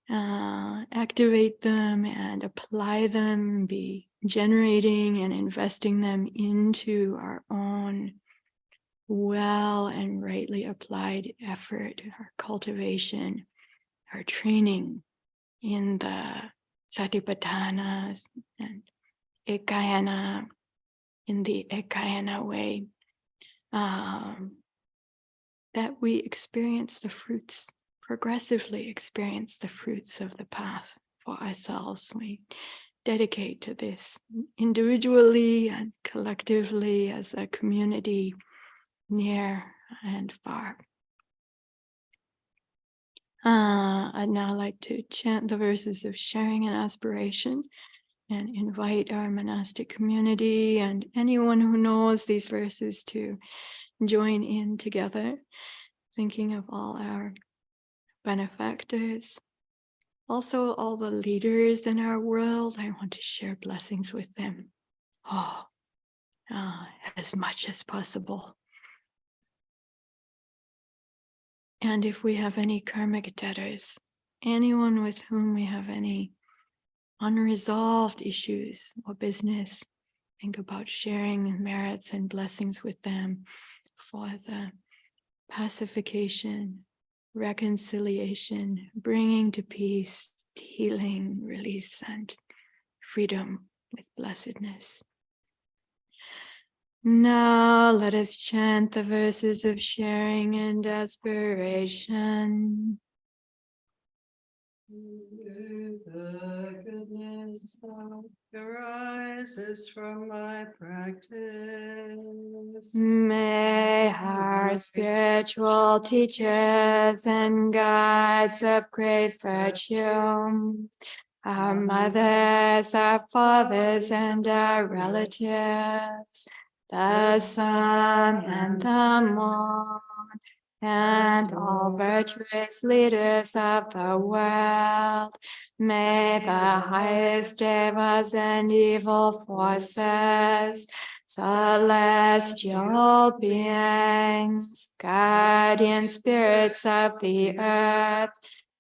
activate them and apply them, be generating and investing them into our own well and rightly applied effort, our cultivation, our training in the Satipatthanas and Ekāyano, in the Ekāyano way, that we experience the fruits, progressively experience the fruits of the path for ourselves. We dedicate to this individually and collectively as a community, near and far. I'd now like to chant the verses of sharing and aspiration and invite our monastic community and anyone who knows these verses to join in together, thinking of all our benefactors, also all the leaders in our world. I want to share blessings with them, as much as possible. And if we have any karmic debtors, anyone with whom we have any unresolved issues or business, think about sharing merits and blessings with them for the pacification, reconciliation, bringing to peace, healing, release, and freedom with blessedness. Now let us chant the verses of sharing and aspiration. The goodness that arises from my practice. May our spiritual teachers and guides of great virtue, our mothers, our fathers, and our relatives, the sun and the moon, and all virtuous leaders of the world. May the highest devas and evil forces, celestial beings, guardian spirits of the earth,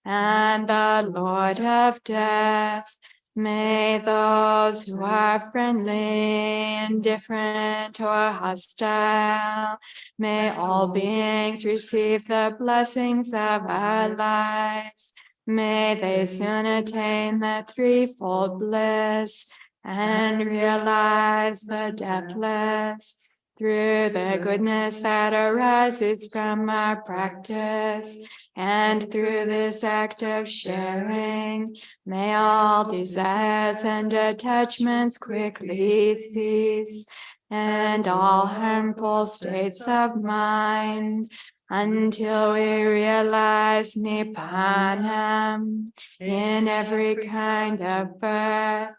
and the Lord of death, may those who are friendly, indifferent, or hostile, may all beings receive the blessings of our lives. May they soon attain the threefold bliss and realize the deathless through the goodness that arises from our practice. And through this act of sharing, may all desires and attachments quickly cease, and all harmful states of mind, until we realize Nippanam in every kind of birth.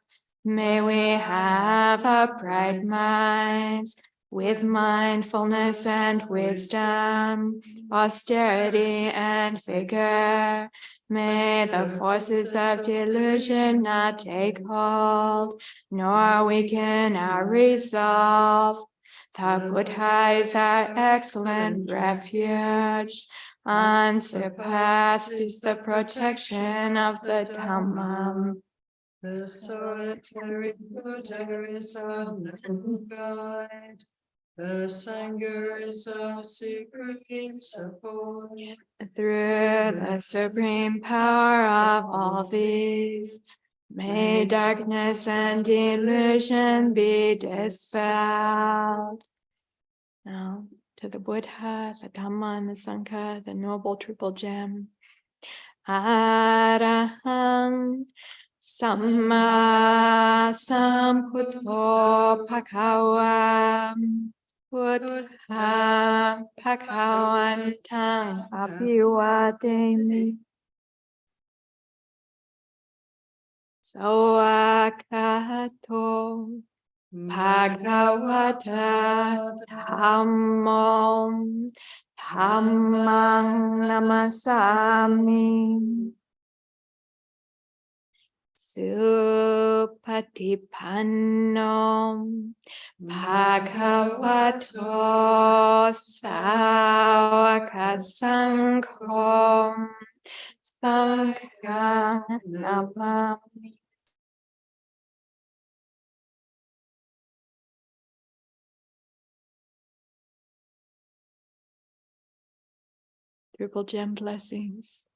May we have upright minds, with mindfulness and wisdom, austerity and vigor. May the forces of delusion not take hold, nor weaken our resolve. The Buddha is our excellent refuge. Unsurpassed is the protection of the Dhamma. The solitary Buddha is our noble guide. The Sangha is our supreme support. Through the supreme power of all these, may darkness and delusion be dispelled. Now, to the Buddha, the Dhamma, and the Sangha, the Noble Triple Gem. Arahang Samma Sambuddho Bhagava Buddha Bhagavantang Abhivademi. Sawakato Bhagavata Dhammam Dhammang Namasami. Supatipanno Bhagavato Sāvaka Saṅgham Saṅgham Namami. Triple Gem blessings.